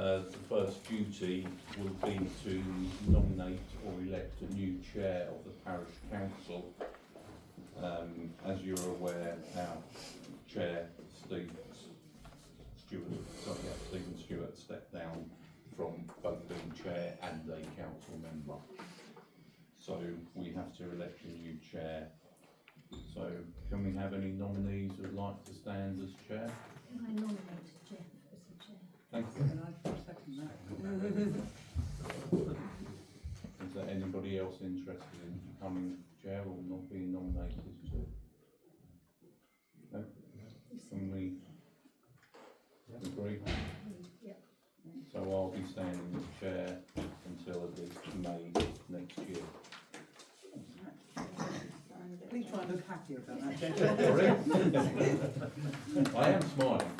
the first duty will be to nominate or elect a new chair of the parish council. As you're aware, our chair, Stephen Stewart stepped down from both being chair and a council member. So we have to elect a new chair. So can we have any nominees who would like to stand as chair? Can I nominate Jeff as the chair? Thank you. And I second that. Is there anybody else interested in becoming chair or not being nominated to? No? Can we agree? Yep. So I'll be standing as chair until at least May next year. Please try and look happy about that, Sorry? I am smiling.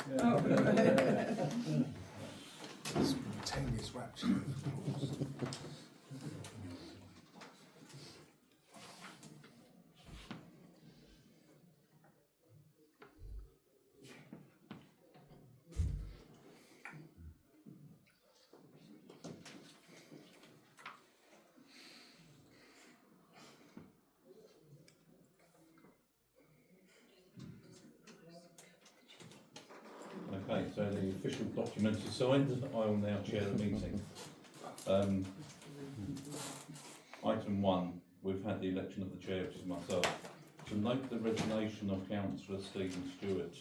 Spontaneous rapture, of course. Okay, so the official document is signed. I will now chair the meeting. Item 1, we've had the election of the chair, which is myself. To note the resignation of Councillor Stephen Stewart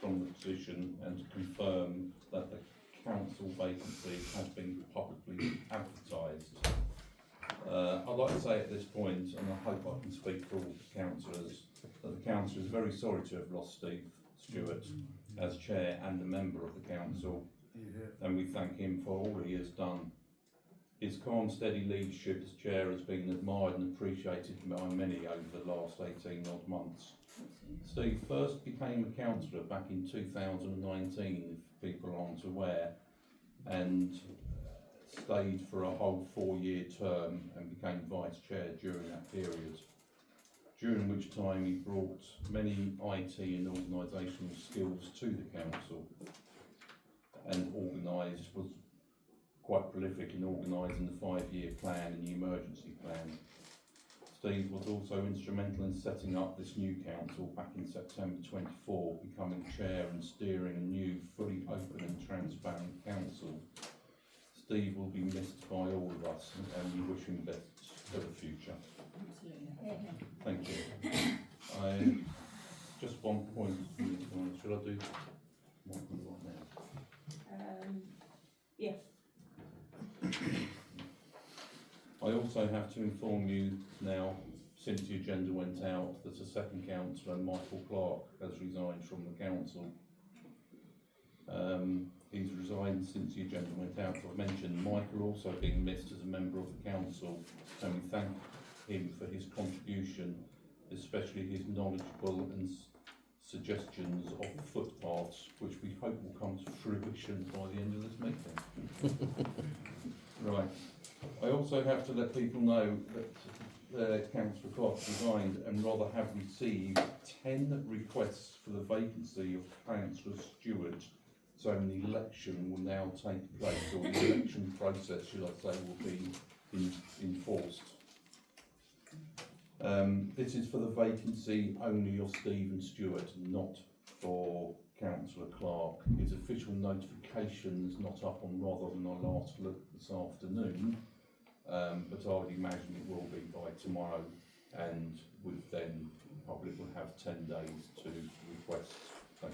from the position and to confirm that the council vacancy has been publicly advertised. I'd like to say at this point, and I hope I can speak for all the councillors, that the council is very sorry to have lost Steve Stewart as chair and a member of the council, and we thank him for all he has done. His calm, steady leadership as chair has been admired and appreciated by many over the last 18 odd months. Steve first became a councillor back in 2019, if people aren't aware, and stayed for a whole 4-year term and became vice chair during that period, during which time he brought many IT and organisational skills to the council and was quite prolific in organising the 5-year plan and the emergency plan. Steve was also instrumental in setting up this new council back in September 24, becoming chair and steering a new, fully open and transparent council. Steve will be missed by all of us, and we wish him best for the future. Thank you. Just one point. Should I do what we want now? Yeah. I also have to inform you now, since the agenda went out, that a second councillor, Michael Clark, has resigned from the council. He's resigned since the agenda went out. As I mentioned, Michael also being missed as a member of the council, and we thank him for his contribution, especially his knowledgeable and suggestions of the footpaths, which we hope will come to fruition by the end of this meeting. Right. I also have to let people know that Councillor Clark resigned and rather have received 10 requests for the vacancy of Councillor Stewart. So the election will now take place, or the election process, should I say, will be enforced. This is for the vacancy only of Stephen Stewart, not for Councillor Clark. His official notification is not up on Rother than I last looked this afternoon, but I would imagine it will be by tomorrow, and then the public will have 10 days to request,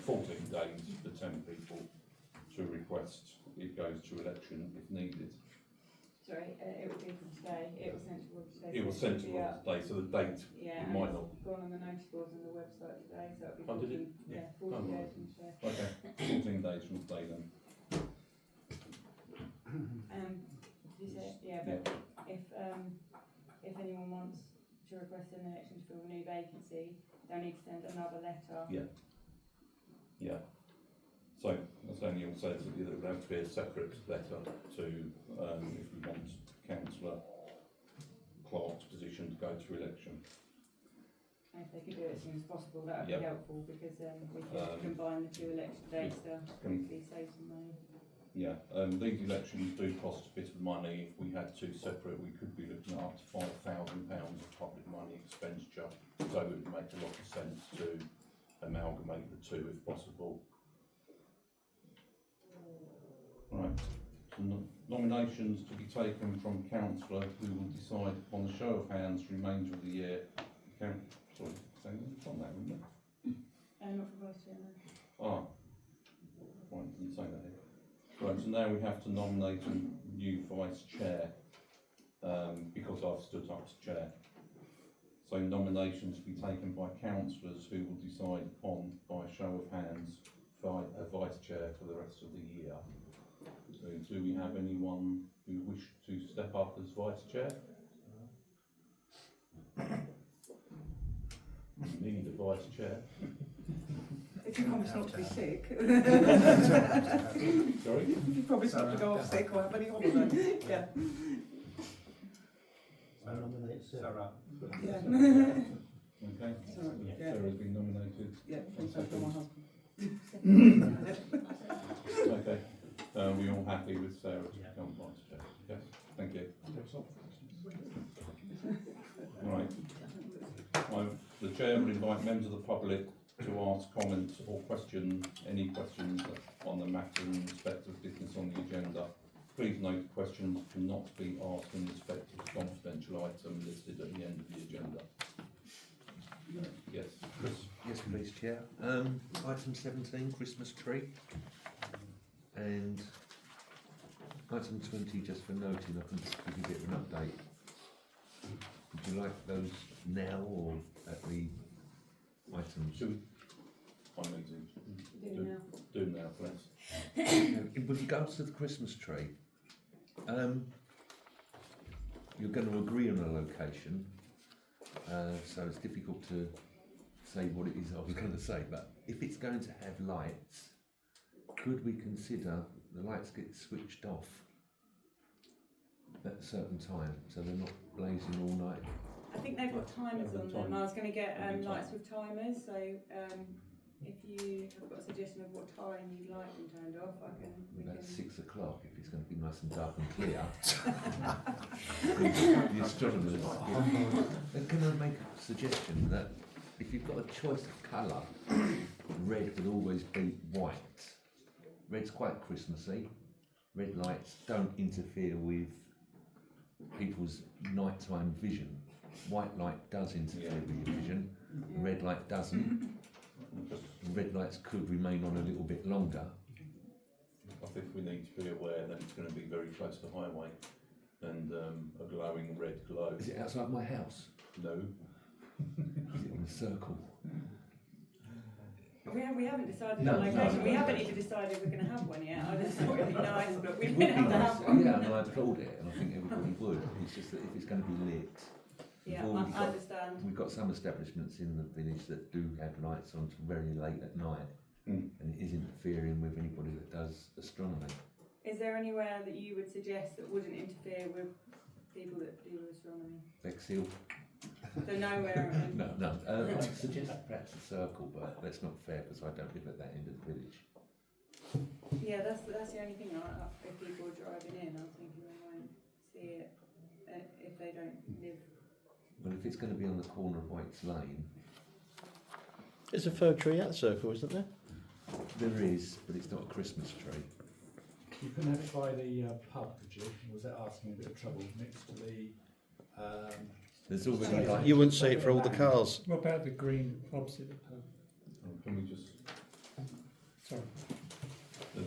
14 days for 10 people to request it goes to election if needed. Sorry, it would be from today. It was sent to us today. It was sent to us today, so the date, yeah, it might not. Gone on the notice boards and the website today, so it'll be 14, Oh, did it? yeah, 40 days from today. Okay, 14 days from today then. Did you say? Yeah, but if anyone wants to request an election to fill a new vacancy, they'll need to send another letter. Yeah. Yeah. So, as Daniel says, it would have to be a separate letter to, if we want Councillor Clark's position to go to election. And if they could do it as soon as possible, that would be helpful, because we can combine the two election dates to hopefully save some money. Yeah, these elections do cost a bit of money. If we had two separate, we could be looking at up to £5,000 of public money expenditure. So it would make a lot of sense to amalgamate the two if possible. Right, so nominations to be taken from councillor who will decide upon a show of hands the remainder of the year. Sorry, it's on that, isn't it? Not for vice chair, no. Ah, right, didn't say that here. Right, so now we have to nominate a new vice chair, because I've stood up as chair. So nominations to be taken by councillors who will decide upon, by a show of hands, a vice chair for the rest of the year. So do we have anyone who wish to step up as vice chair? We need a vice chair. If you promise not to be sick. Sorry? You promise not to go off sick or have any holiday. Yeah. I nominate Sarah. Yeah. Okay, Sorry, yeah. Sarah's been nominated. Yeah, also for my husband. Okay, we all happy with Sarah to become vice chair? Yes, thank you. Right. The chair will invite members of the public to ask comments or any questions on the matter in respect of business on the agenda. Please note questions cannot be asked in respect of the confidential item listed at the end of the agenda. Yes, Chris? Yes, please, Chair. Item 17, Christmas tree. And item 20, just for noting, I can just give you a bit of an update. Would you like those now or at the items? Should we? I need to Do now. do now, please. With regards to the Christmas tree, you're going to agree on a location, so it's difficult to say what it is I was going to say, but if it's going to have lights, could we consider the lights get switched off at a certain time so they're not blazing all night? I think they've got timers on them. I was going to get lights with timers, so if you have got a suggestion of what time you'd like them turned off, That's 6 o'clock if it's going to be nice and dark and clear. The astronomers. Then can I make a suggestion that if you've got a choice of colour, red would always beat white. Red's quite Christmassy. Red lights don't interfere with people's nighttime vision. White light does interfere with your vision. Red light doesn't. Red lights could remain on a little bit longer. I think we need to be aware that it's going to be very close to the highway and a glowing red glow. Is it outside my house? No. Is it in a circle? we haven't decided No, on location. no, We no. haven't even decided we're going to have one yet. I just thought it'd be nice, but we It would didn't be have to nice. have one. Yeah, and I applaud it, and I think everybody would. It's just that if it's going to be lit, Yeah, we've already I got- understand. we've got some establishments in the village that do have lights on till very late at night, and it is interfering with anybody that does astronomy. Is there anywhere that you would suggest that wouldn't interfere with people that do astronomy? Bexhill? So nowhere. No. I suggest perhaps a circle, but that's not fair because I don't live at that end of the village. Yeah, that's the only thing. If people are driving in, I was thinking they won't see it if they don't live. Well, if it's going to be on the corner of White's Lane, There's a fir tree at the circle, isn't there? there is, but it's not a Christmas tree. You couldn't have it by the pub, could you? Or was that asking a bit of trouble next to the? There's already like, You wouldn't see it for all the cars. What about the green opposite the pub? Can we just? Sorry.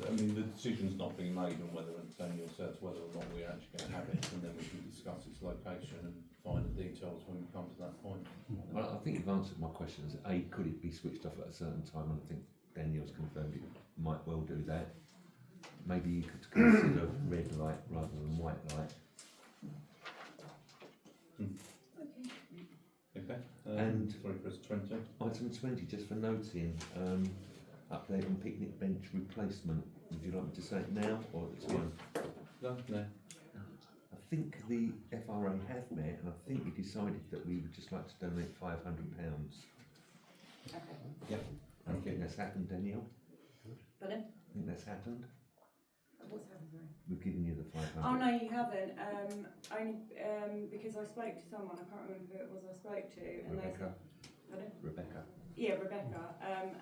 I mean, the decision's not been made on whether Daniel says whether or not we're actually going to have it, and then we can discuss its location and find the details when we come to that point. well, I think you've answered my questions. A, could it be switched off at a certain time? And I think Daniel's confirmed it might well do that. Maybe you could consider red light rather than white light. Okay. And- sorry, Chris, 20. Item 20, just for noting, update on picnic bench replacement. Would you like me to say it now or at the time? No. I think the FRA have met, and I think we decided that we would just like to donate £500. Okay. I think that's happened, Danielle. Pardon? I think that's happened. What's we've given you the 500. Oh no, you haven't. Only because I spoke to someone. I can't remember who it was I spoke to, and they Rebecca. said, "Pardon?" Rebecca. Yeah, Rebecca.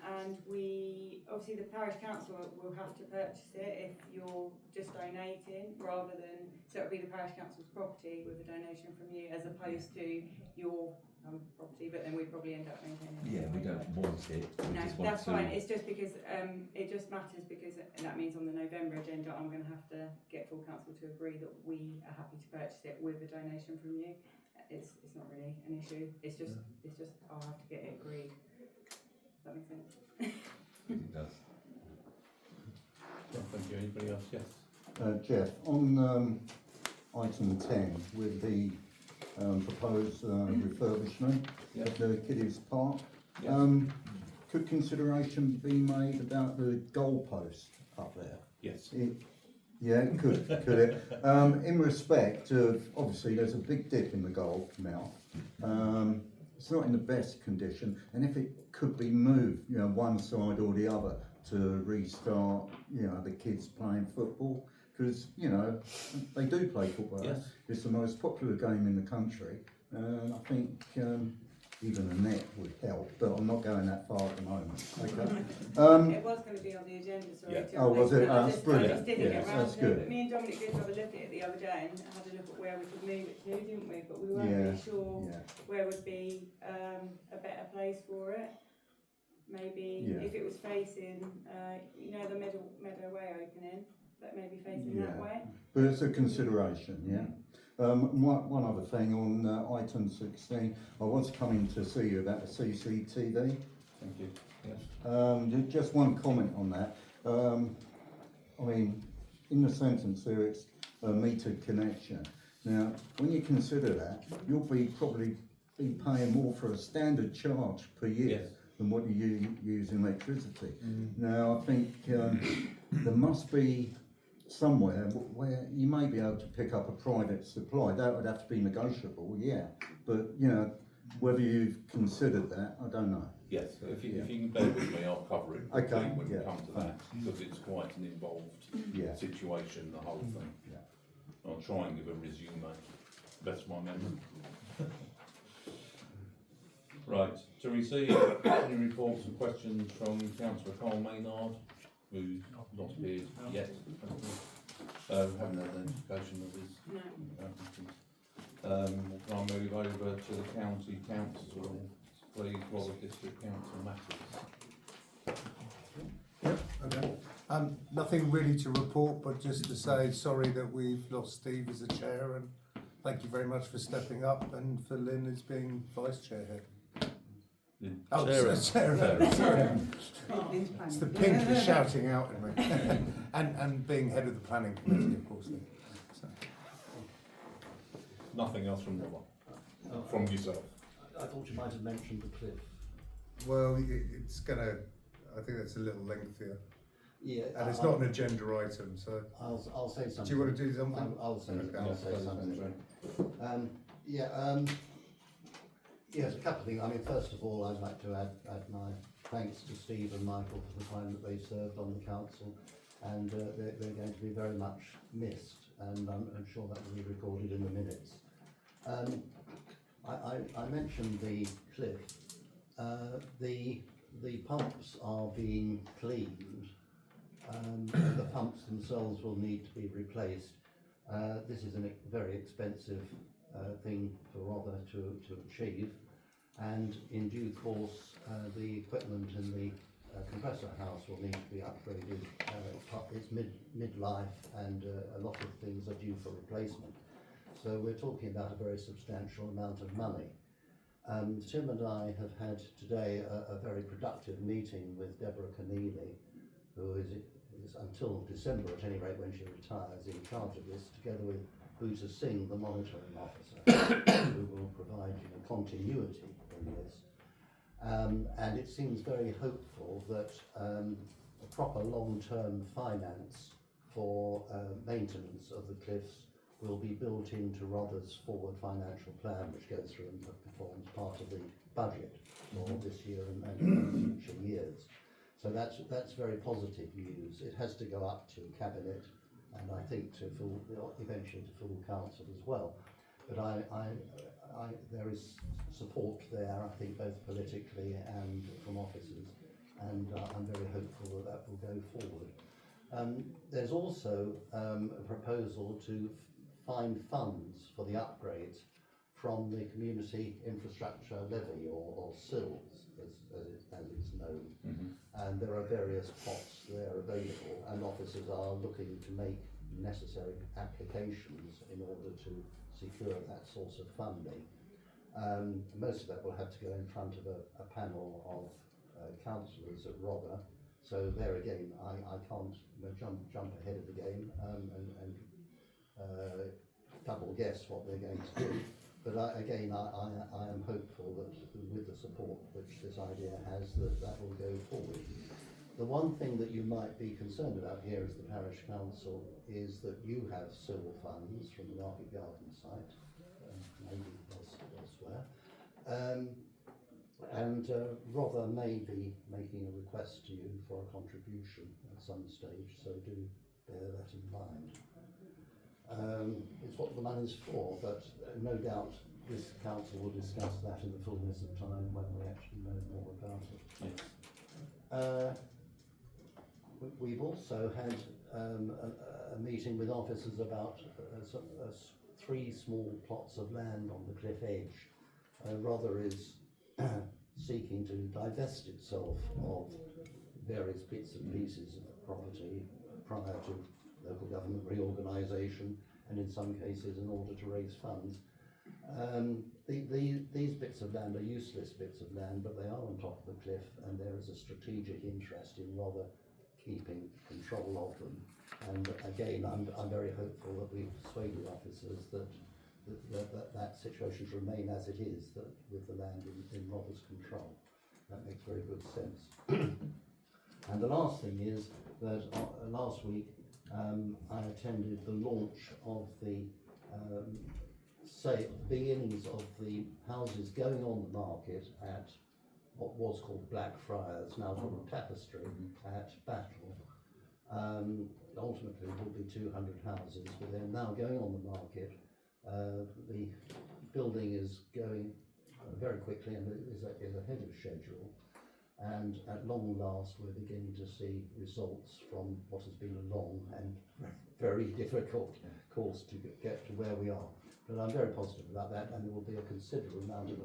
And we obviously the parish council will have to purchase it if you're just donating, rather than so it'll be the parish council's property with a donation from you, as opposed to your property. But then we'd probably end up maintaining it. Yeah, we don't want it. We No, just want that's to. fine. It's just because it just matters because that means on the November agenda I'm going to have to get full council to agree that we are happy to purchase it with a donation from you. It's not really an issue. It's just I'll have to get it agreed. Does that make sense? It does. Yeah, thank you. Anybody else? Yes. Jeff, on item 10 with the proposed refurbishment Yes. of the Kiddies Park, Yes. could consideration be made about the goalpost up there? Yes. Yeah, could it? In respect of, obviously there's a big dip in the goal mouth. It's not in the best condition, and if it could be moved, you know, one side or the other to restart, you know, the kids playing football, because, you know, they do play football. Yes. It's the most popular game in the country, and I think even a net would help, but I'm not going that far at the moment. Okay. It was going to be on the agenda, sorry. Yeah. to Oh, was it? I That's just brilliant. didn't Yeah, get round that's to good. it. But me and Dominic did have a look at it the other day and had a look at where we could move it to, didn't we? But we weren't Yeah, really sure yeah. where would be a better place for it. Maybe Yeah. if it was facing, you know, the Meadow Way opening, but maybe facing that Yeah. way. But it's a consideration, yeah. One other thing on item 16, I was coming to see you about the CCTV. Thank you. Yes. Just one comment on that. I mean, in the sentence there, it's a metered connection. Now, when you consider that, you'll probably be paying more for a standard charge per year Yes. than what you use in electricity. Now, I think there must be somewhere where you may be able to pick up a private supply. That would have to be negotiable, yeah. But, you know, whether you've considered that, I don't know. Yes. If you can bear with me, I'll cover it quickly Okay, when we yeah. come to that, because it's quite an involved Yeah. situation, the whole thing. Yeah. I'll try and give a resume. Best my memory. Right, to receive any reports and questions from Councillor Cole Maynard, who's not appeared yet. Haven't had an indication of his No. absence. I'll move over to the county council, please, Royal District Council matters. Okay. Nothing really to report, but just to say sorry that we've lost Steve as a chair, and thank you very much for stepping up, and for Lynn as being vice chair here. Lynn. Oh, Sarah. Sarah. Sorry. Lynn's planning. It's the pink is shouting out at me. and being head of the planning committee, of course. So. Nothing else from from yourself. I thought you might have mentioned the cliff. Well, it's gonna. I think that's a little lengthier, Yeah, and it's not an agenda item. So, I'll say something. do you want to do something? I'll say, Okay. I'll say something. Yes, a couple of things. I mean, first of all, I'd like to add my thanks to Steve and Michael for the time that they served on the council, and they're going to be very much missed, and I'm sure that will be recorded in the minutes. I mentioned the cliff. The pumps are being cleaned. The pumps themselves will need to be replaced. This is a very expensive thing for Rother to achieve, and in due course the equipment in the compressor house will need to be upgraded. It's mid-life, and a lot of things are due for replacement. So we're talking about a very substantial amount of money. Tim and I have had today a very productive meeting with Deborah Keneally, who is until December at any rate when she retires in charge of this, together with Bhuta Singh, the monitoring officer, who will provide continuity in this. And it seems very hopeful that a proper long-term finance for maintenance of the cliffs will be built into Rother's forward financial plan, which goes through and forms part of the budget for this year and future years. So that's very positive news. It has to go up to Cabinet and I think to full, eventually to full council as well. But there is support there, I think, both politically and from officers, and I'm very hopeful that that will go forward. There's also a proposal to find funds for the upgrades from the Community Infrastructure Levy, or SILS, as it's known. And there are various pots there available, and officers are looking to make necessary applications in order to secure that source of funding. Most of that will have to go in front of a panel of councillors at Rother. So there again, I can't jump ahead of the game and double guess what they're going to do. But I am hopeful that with the support which this idea has, that will go forward. The one thing that you might be concerned about here as the parish council is that you have civil funds from the Market Garden site, maybe elsewhere, and Rother may be making a request to you for a contribution at some stage, so do bear that in mind. It's what the money's for, but no doubt this council will discuss that in the fullness of time when we actually know more about it. We've also had a meeting with officers about 3 small plots of land on the cliff edge. Rother is seeking to divest itself of various bits and pieces of property prior to local government reorganisation, and in some cases in order to raise funds. These bits of land are useless bits of land, but they are on top of the cliff, and there is a strategic interest in Rother keeping control of them. And again, I'm very hopeful that we've persuaded officers that situation should remain as it is, that with the land in Rother's control. That makes very good sense. And the last thing is that last week I attended the launch of the beginnings of the houses going on the market at what was called Blackfriars, now called Tapestry, at Battle. Ultimately it will be 200 houses, but they're now going on the market. The building is going very quickly and is ahead of schedule. And at long last, we're beginning to see results from what has been a long and very difficult course to get to where we are. But I'm very positive about that, and there will be a considerable amount of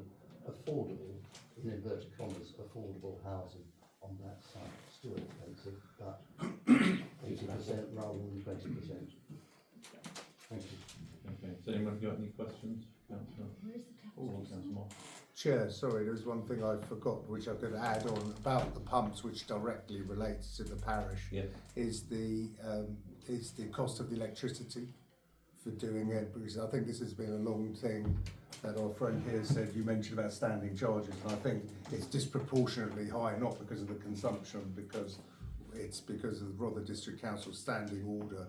affordable, in inverted commas, affordable housing on that site. Still expensive, but 80% rather than 20%. Thank you. Okay, has anyone got any questions, Councillor? Where's the Oh, tapestry? Councillor Moore. Chair, sorry, there was one thing I forgot which I could add on about the pumps, which directly relates to the parish. Yeah. Is the cost of the electricity for doing it, because I think this has been a long thing that our friend here said. You mentioned about standing charges, and I think it's disproportionately high, not because of the consumption, because it's because of the Rother District Council standing order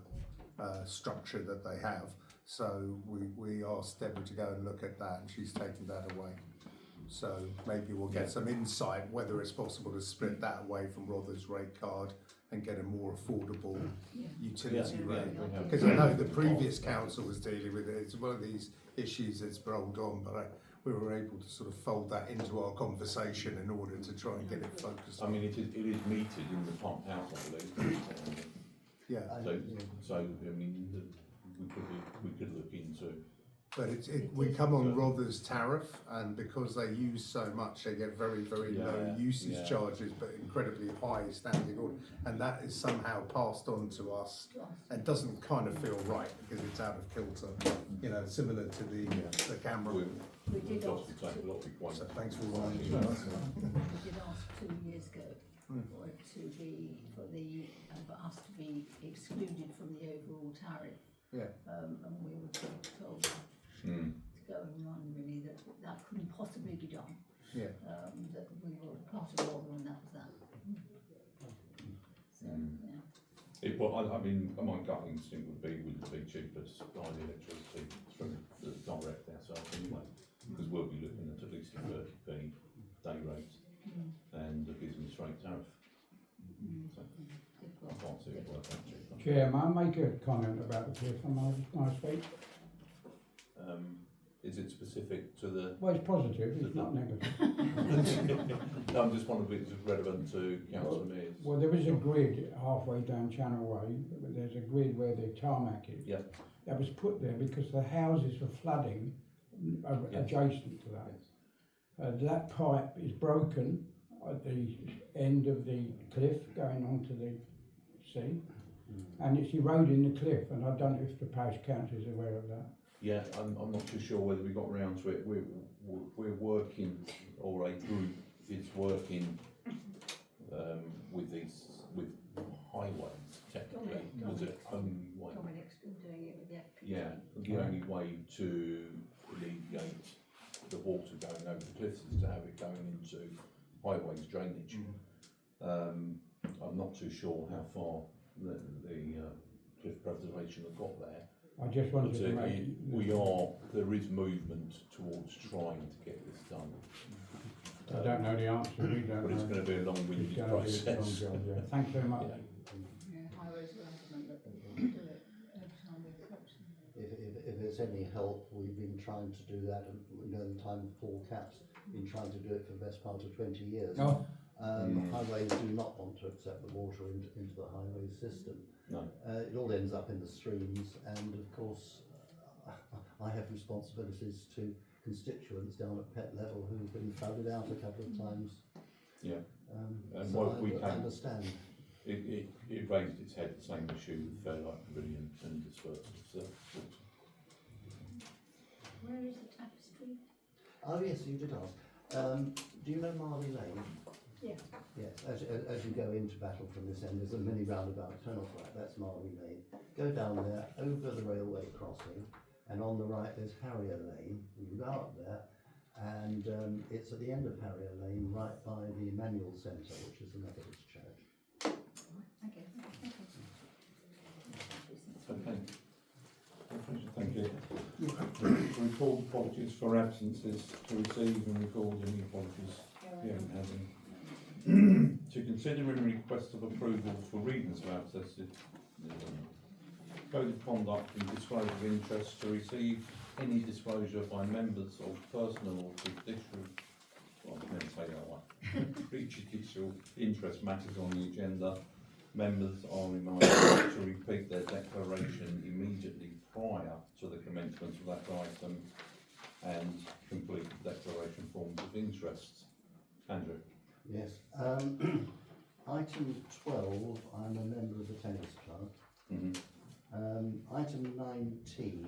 structure that they have. So we asked Deborah to go and look at that, and she's taken that away. So maybe we'll get some insight whether it's possible to split that away from Rother's rate card and get a more affordable utility rate. Because I know the previous council was dealing with it. It's one of these issues that's rolled on, but we were able to sort of fold that into our conversation in order to try and get it focused. I mean, it is metered in the pump house, I believe. Yeah. So I mean, we could look into. But we come on Rother's tariff, and because they use so much, they get very, very low usage charges, but incredibly high standing order, and that is somehow passed on to us, and doesn't kind of feel right because it's out of kilter. You know, similar to the camera. We did ask So thanks for reminding us. we did ask 2 years ago for it to be for us to be excluded from the overall tariff. Yeah. And we were told to go and run really that couldn't possibly be done. Yeah. That we were part of Rother, and that was that. So I mean, my gut instinct would be cheaper to supply the electricity through the direct ourselves anyway, because we'll be looking at least a 30p day rate and a business rate tariff. So. I can't see it work actually. Chair, may I make a comment about the cliff on my speech? Is it specific to the? Well, it's positive, it's not negative. No, I'm just wondering if it's relevant to Councillor Mears. Well, there is a grid halfway down Channel Way, but there's a grid where the tarmac is. Yeah. That was put there because the houses were flooding adjacent to that. That pipe is broken at the end of the cliff going onto the sea, and it's eroding the cliff, and I don't know if the parish council is aware of that. Yeah, I'm not too sure whether we got round to it. We're working, or a group is working with highways technically. Was it only way? Dominic's been doing it with the FPT. Yeah, the only way to alleviate the water going over the cliffs is to have it going into highways drainage. I'm not too sure how far the cliff preservation have got there. I just wanted to make... There is movement towards trying to get this done. I don't know the answer, we don't know. But it's going to be a long-winded It's going to be a long process. job, yeah. Thanks very much. Yeah, highways are adamant that they will do it every time we approach them. If it's any help, we've been trying to do that, and in the time of Paul Caps, been trying to do it for the best part of 20 years. Oh. Highways do not want to accept the water into the highway system. No. It all ends up in the streams, and of course I have responsibilities to constituents down at pet level who've been flooded out a couple of times. Yeah. And so what we I can understand. It raised its head, the same issue with Fairlight Parish and dispersal. So, Where is the tapestry? Oh yes, you did ask. Do you know Marley Lane? Yeah. Yes, as you go into Battle from this end, there's a mini roundabout, turn off right, that's Marley Lane. Go down there, over the railway crossing, and on the right there's Harrier Lane. You go up there, and it's at the end of Harrier Lane, right by the Emmanuel Centre, which is the Methodist Church. Okay. okay. Thank you. Record apologies for absences to receive and record any apologies we haven't had any. To consider any request of approval for readings of absences. Code of conduct and disclosure of interest to receive any disclosure by members of personal or judicial, well, I never say that one, prejudicial interest matters on the agenda. Members are reminded to repeat their declaration immediately prior to the commencement of that item and complete the declaration forms of interest. Andrew. Yes. Item 12, I'm a member of the tennis club. Item 19,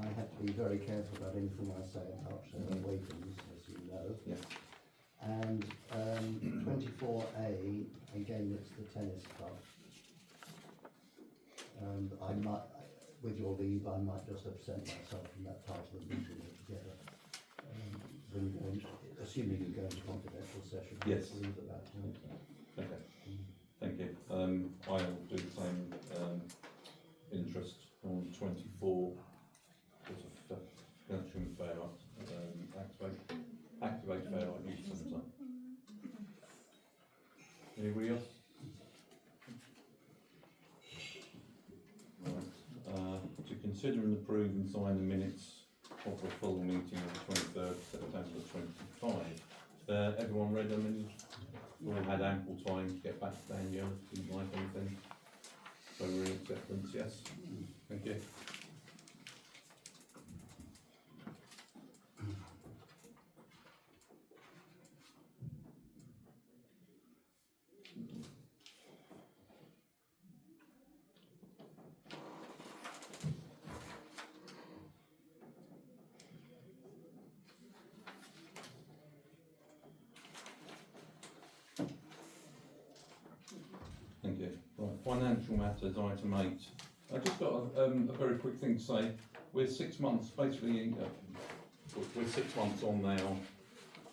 I have to be very careful about anything I say about Wakens, as you know. Yeah. And 24A, again it's the tennis club. I might, with your leave, I might just absent myself from that part of the meeting altogether. When you go into, assuming you go into confidential session, yes. Leave at that point. Okay. Thank you. I will do the same interest on 24 because of connection with Fairlight. Activate Fairlight Youth Centre. Anybody else? Right. To consider and approve and sign the minutes of the full meeting of the 23rd September 25. Everyone read them and all had ample time to get back to Daniel, didn't like anything. So we're in acceptance, yes? Thank you. Thank you. Right, financial matters, item 8. I just got a very quick thing to say. We're 6 months, basically, we're 6 months on now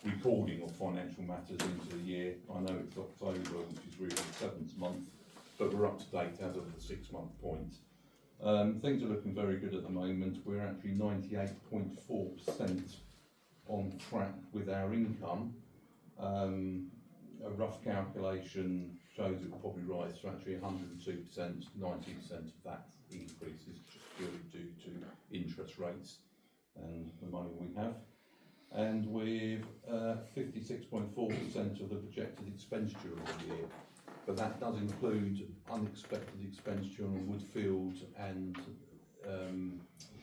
recording of financial matters into the year. I know it's October, which is really the 7th month, but we're up to date as of the 6 month point. Things are looking very good at the moment. We're actually 98.4% on track with our income. A rough calculation shows it will probably rise to actually 102%, 90% of that increase is just purely due to interest rates and the money we have. And with 56.4% of the projected expenditure of the year, but that does include unexpected expenditure on Woodfield and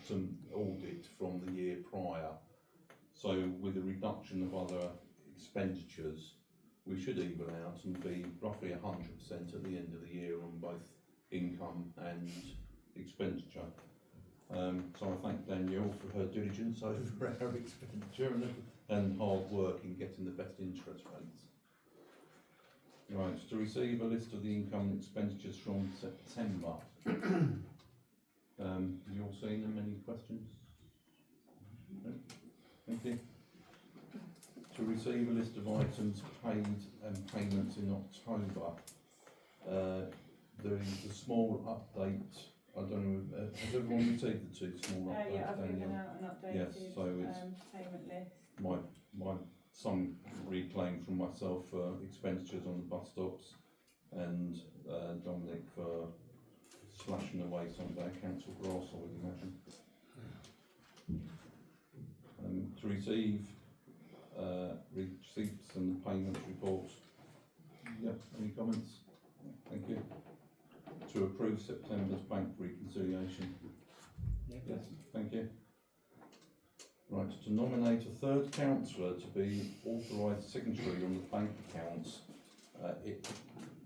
some audit from the year prior. So with a reduction of other expenditures, we should even out and be roughly 100% at the end of the year on both income and expenditure. So I thank Danielle for her diligence over our expenditure and hard work in getting the best interest rates. Right, to receive a list of the income and expenditures from September. You all seen them? Any questions? No? Thank you. To receive a list of items paid and payments in October. There is a small update. I don't know, has everyone received the two small updates? Yeah, I've given out an updated yes, so it's payment list. some reclaim from myself for expenditures on the bus stops, and Dominic for slashing away some of our council grass, I would imagine. To receive receipts and payments reports. Yep, any comments? Thank you. To approve September's bank reconciliation. Yes, thank you. Right, to nominate a third councillor to be authorised signatory on the bank accounts.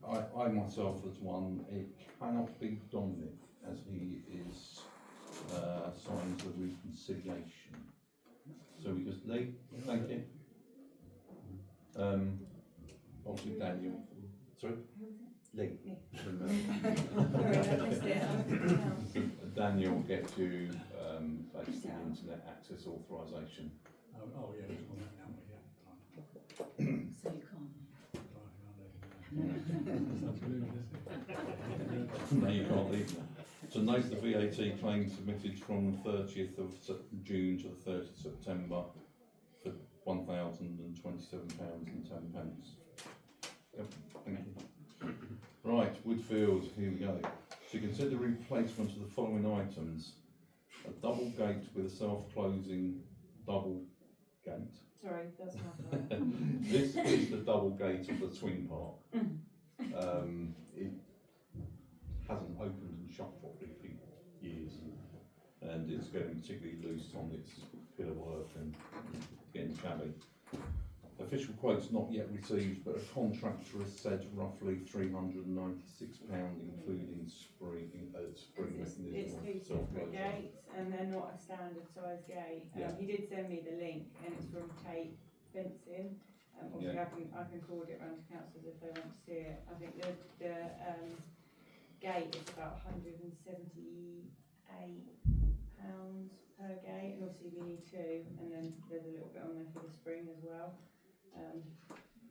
I myself as one, it cannot be Dominic as he is signs the reconciliation. So we just Lee, thank you. Obviously Daniel. Sorry? Lee. Daniel will get you basically internet access authorisation. Oh yeah, it's on that now, yeah. So you can't. No, you can't leave now. To note the VAT claim submitted from the 30th of June to the 30th of September for £1,027.10. Yep, thank you. Right, Woodfield, here we go. To consider replacement of the following items: a double gate with a self-closing double gate. Sorry, that's not right. This is the double gate of the swing park. It hasn't opened and shut properly for years, and it's getting particularly loose on its pillar work and getting shabby. Official quotes not yet received, but a contractor has said roughly £396, including spring mechanism. It's two separate gates, and they're not a standard size gate. He did send me the link, and it's from Tate Fencing. Obviously, I can forward it around to councillors if they want to see it. I think the gate is about £178 per gate, and obviously we need two, and then there's a little bit on there for the spring as well.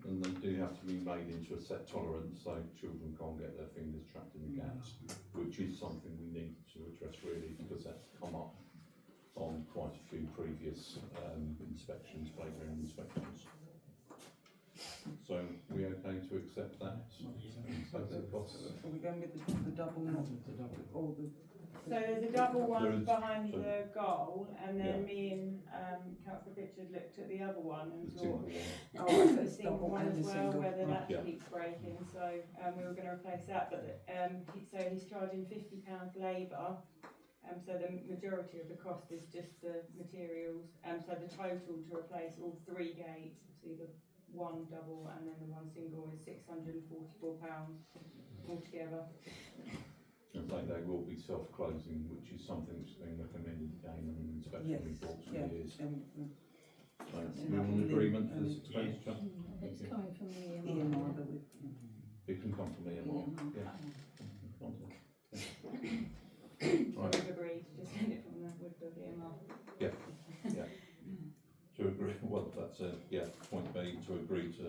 And they do have to be made into a set tolerance so children can't get their fingers trapped in the gaps, which is something we need to address really, because that's come up on quite a few previous inspections, playground inspections. So we okay to accept that? Are we going with the double, not the double, or the... So there's a double one behind the goal, and then me and Councillor Pritchard looked at the other one and thought, a single one as well, whether that keeps breaking. So we were going to replace that, but so he's charging £50 labour. So the majority of the cost is just the materials. So the total to replace all three gates, so the one double and then the one single, is £644 altogether. They will be self-closing, which is something which has been recommended again in inspection reports for years. So we're in agreement for this expenditure? It's coming from the EMR, but it can come from EMR. Right. We've agreed to just send it from the Woodfield EMR. Yeah. To agree, well, that's point B, to agree to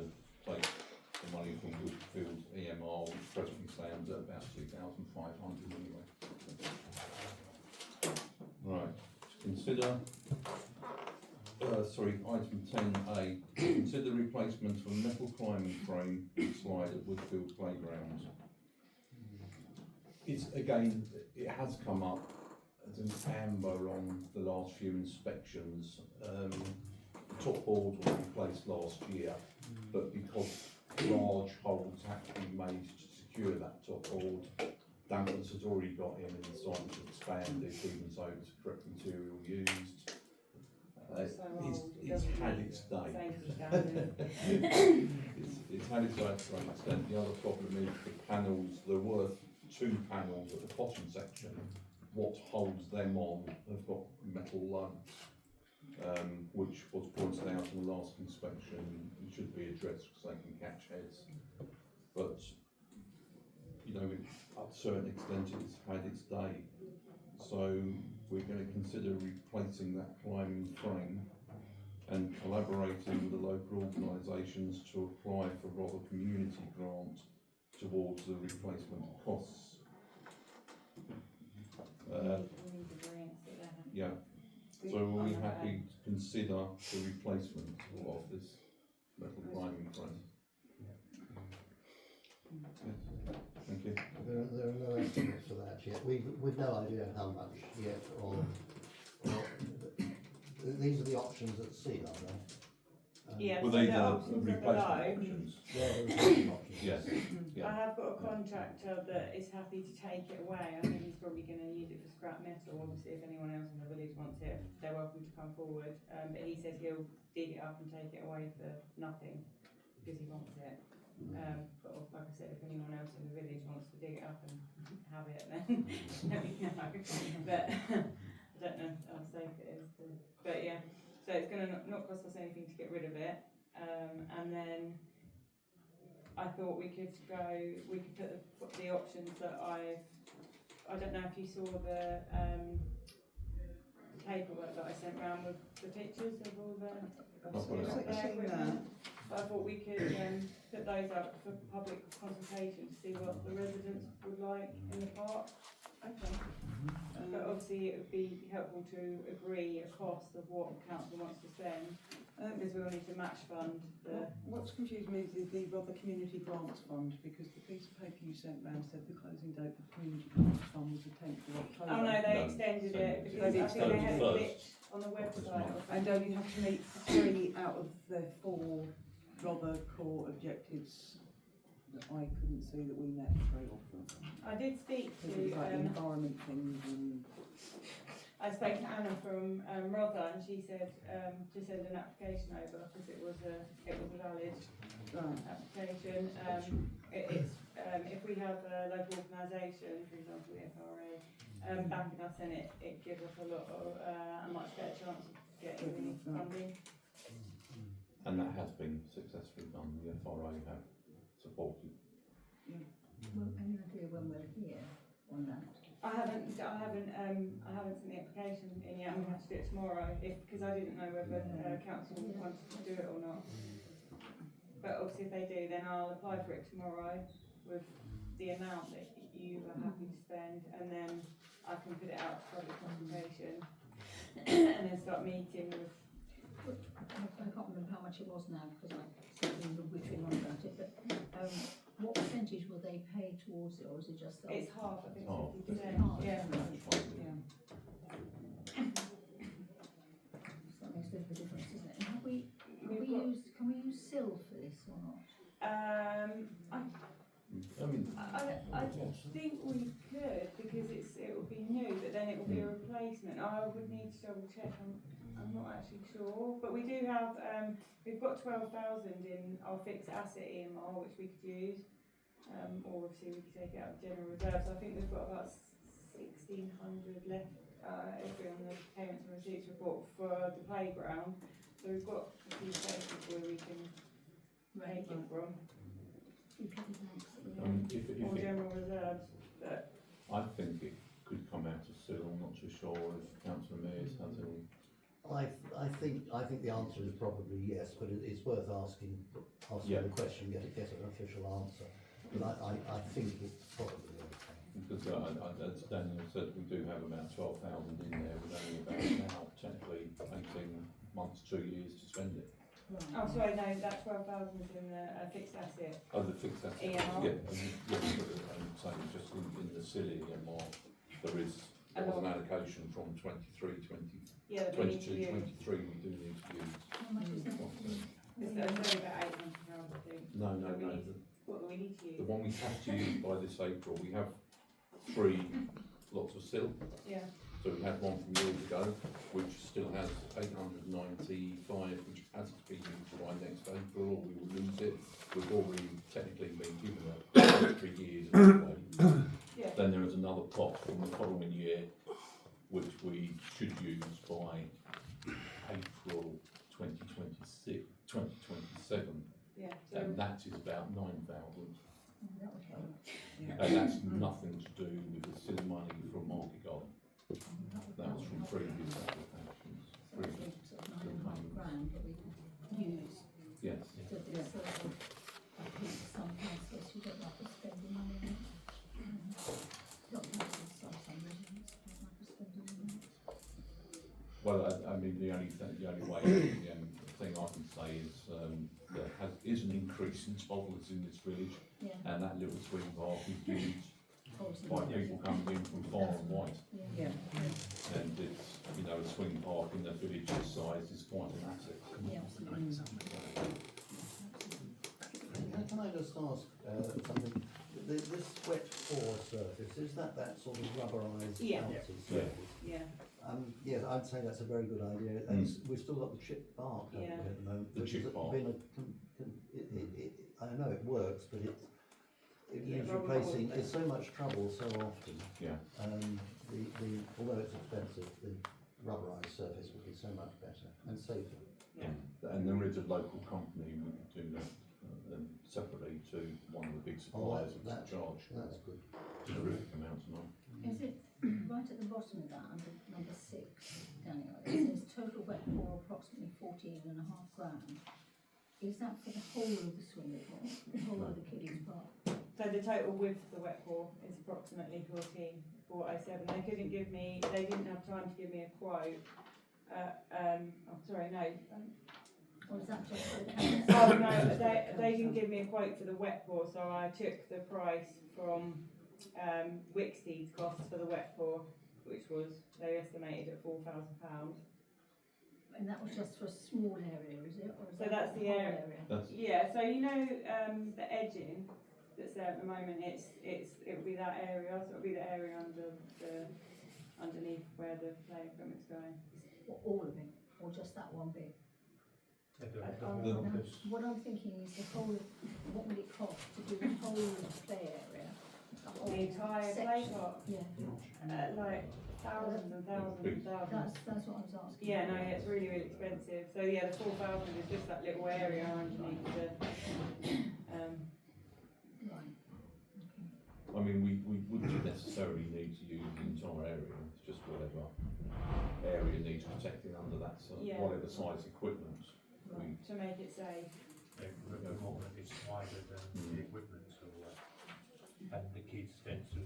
take the money from Woodfield EMR, which presently stands at about 2,500 anyway. Right, to consider item 10A, consider replacement of a metal climbing frame and slide at Woodfield Playground. It's, again, it has come up as an amber on the last few inspections. The top board was replaced last year, but because large holes had to be made to secure that top board, dampers had already got in and the site was expanded, even so it was the correct material used. It's had its day. it's had its day to some extent. The other problem is the panels, there were 2 panels at the bottom section. What holds them on have got metal lumps, which was pointed out in the last inspection and should be addressed because they can catch heads. But, you know, up to a certain extent it's had its day. So we're going to consider replacing that climbing frame and collaborating with the local organisations to apply for Rother Community Grant towards the replacement costs. Yeah. So are we happy to consider the replacement of this metal climbing frame? Yes. Thank you. There are no estimates for that yet. We've no idea how much yet, or these are the options at sea, are they? Yeah, Well, so they the are options are replacement below. options. Yeah, there are some options. Yes. Yeah. I have got a contractor that is happy to take it away. I think he's probably going to use it for scrap metal. Obviously, if anyone else in the village wants it, they're welcome to come forward. But he says he'll dig it up and take it away for nothing because he wants it. But like I said, if anyone else in the village wants to dig it up and have it, then let me know. But I don't know how safe it is. But yeah, so it's going to not cost us anything to get rid of it. And then I thought we could put the options that I don't know if you saw the paperwork that I sent round with the pictures of all the equipment. I thought we could put those up for public consultation to see what the residents would like in the park. Okay. But obviously it would be helpful to agree a cost of what council wants to spend, because we will need to match fund the... What's confused me is the Rother Community Grants Fund, because the piece of paper you sent round said the closing date for the Community Grants Fund was the 10th of October. Oh no, they extended it because I think they had a glitch on the website. And you have to meet 3 out of the 4 Rother core objectives that I couldn't see that we met very often. I did speak to like environment things and... I spoke to Anna from Rother, and she said to send an application over because it was a valid application. It's if we have a local organisation, for example the FRA, backing us, then it gives us a lot of a much better chance of getting funding. And that has been successfully done. The FRA have supported. Well, any idea when we'll hear on that? I haven't sent the application in yet. I'm going to have to do it tomorrow because I didn't know whether council wanted to do it or not. But obviously, if they do, then I'll apply for it tomorrow with the amount that you are happy to spend, and then I can put it out to public consultation and then start meeting with. I can't remember how much it was now because I said we were whittling on about it. But what percentage will they pay towards it, or is it just? It's half. I think it's 50%. Half. Yeah. So that makes a bit of a difference, doesn't it? And can we use sill for this or not? I think we could because it will be new, but then it will be a replacement. I would need to double check. I'm not actually sure, but we do have we've got 12,000 in our fixed asset EMR which we could use, or obviously we could take it out of general reserve. So I think we've got about 1,600 left if we're on the payments and receipts report for the playground. So we've got a few places where we can take it from. Or general reserves, but I think it could come out of Sill. I'm not too sure if Councillor Mears has any. I think the answer is probably yes, but it's worth asking the question, get an official answer. But I think it's probably okay. Because as Daniel said, we do have about 12,000 in there with only about now technically 18 1 to 2 years to spend it. Oh, sorry, no, that 12,000 is in the fixed asset. Oh, the fixed assets. EMR. Yeah, so just in the silly EMR, there was an allocation from 23, 20, Yeah, that we need to 22, use. 23 we do need to use. How much is that? It's only about £800, I think. No, that we no, need to- What do we need to use? the one we have to use by this April, we have 3 lots of silt. Yeah. So we had one from years ago, which still has 895, which has to be used by next April, or we will lose it. We've already technically been given it 3 years anyway. Yeah. Then there is another pot from the following year, which we should use by April 2026, 2027, Yeah. and that is about 9,000. That would help. And that's nothing to do with the silly money from Market Garden. That was from previous applications. So it's sort of £9.5 that we could use Yes. to this sort of, I think some councillors who don't like to spend the money on it. Not councillors, some residents don't like to spend the money on it. Well, I mean, the only thing I can say is there is an increase in toddlers in this village, Yeah. and that little swing park is used Obviously, by people coming in from far and wide. Yeah. And it's, a swing park in the village this size is quite an asset. Yeah, absolutely. Can I just ask something? This wet core surface, is that sort of rubberised Yeah. bouncy Yeah. surface? Yeah. Yes, I'd say that's a very good idea. Mm. We've still got the chip bark, haven't we, Yeah. at the moment? The which chip has bark. been I know it works, but it Yeah, needs rubber replacing. board. It's so much trouble so often. Yeah. Although it's expensive, the rubberised surface would be so much better and safer. Yeah. And there is a local company we could do that separately to one of the big suppliers of that- charge. That's good. Terrific amount of money. Is it right at the bottom of that, under number 6, Daniel, it says total wet core approximately 14.5 grand. Is that for the whole of the swimming pool, the whole of the kiddies park? So the total with the wet core is approximately 14,407. They didn't have time to give me a quote. Or is that just for the campus? Oh no, they didn't give me a quote for the wet core, so I took the price from Wicksteed's costs for the wet core, which was, they estimated at £4,000. And that was just for a small area, is it? Or is So that that's for the whole area. That's Yeah, so the edging that's there at the moment, it will be that area, so it'll be the area underneath where the play equipment's going. Or all of it, or just that one bit? Um, What I'm thinking is the whole, what would it cost to do the whole play area? The entire play section? park, Yeah, like thousands and thousands and thousands. that's what I was asking. Yeah, no, it's really, really expensive. So yeah, the 4,000 is just that little area underneath the, Right, I mean, we wouldn't necessarily need to use the entire area, it's just whatever area needs protecting under that, Yeah. whatever size equipment. right. to make it safe. The equipment is wider than the equipment, so and the kids tend to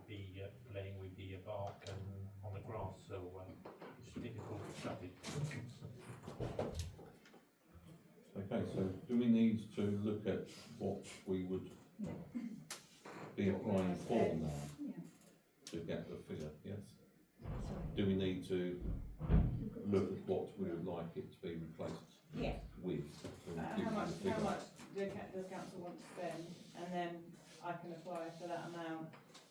be playing with the bark and on the grass, so it's difficult to shut it. Okay, so do we need to look at what we would be applying for now Yeah. to get the figure, yes? Sorry. Do we need to look at what we would like it to be replaced Yeah. with? So we give How you much, the figure. does council want to spend, and then I can apply for that amount.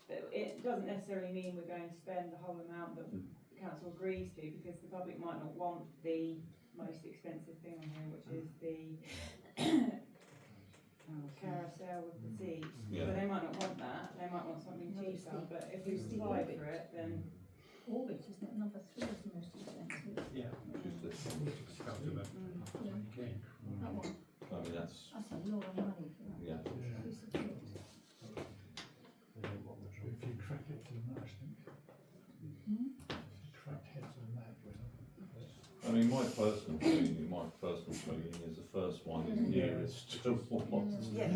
But it doesn't necessarily mean we're going to spend the whole amount that the council agrees to, because the public might not want the most expensive thing on here, which is the carousel with the seats. Yeah. So they might not want that, they might want something cheaper, but if we apply for it, then Orbit, isn't it, number 3 is the most expensive? Yeah. Just this one. It's come to about Yeah. 20K. That one, I mean, that's, that's a lot of money for that. yeah. Piece of kit. If you crack it too much, I think. Hmm? If you crack heads on that, I mean, my personal feeling is the first one is nearest to what. Yes.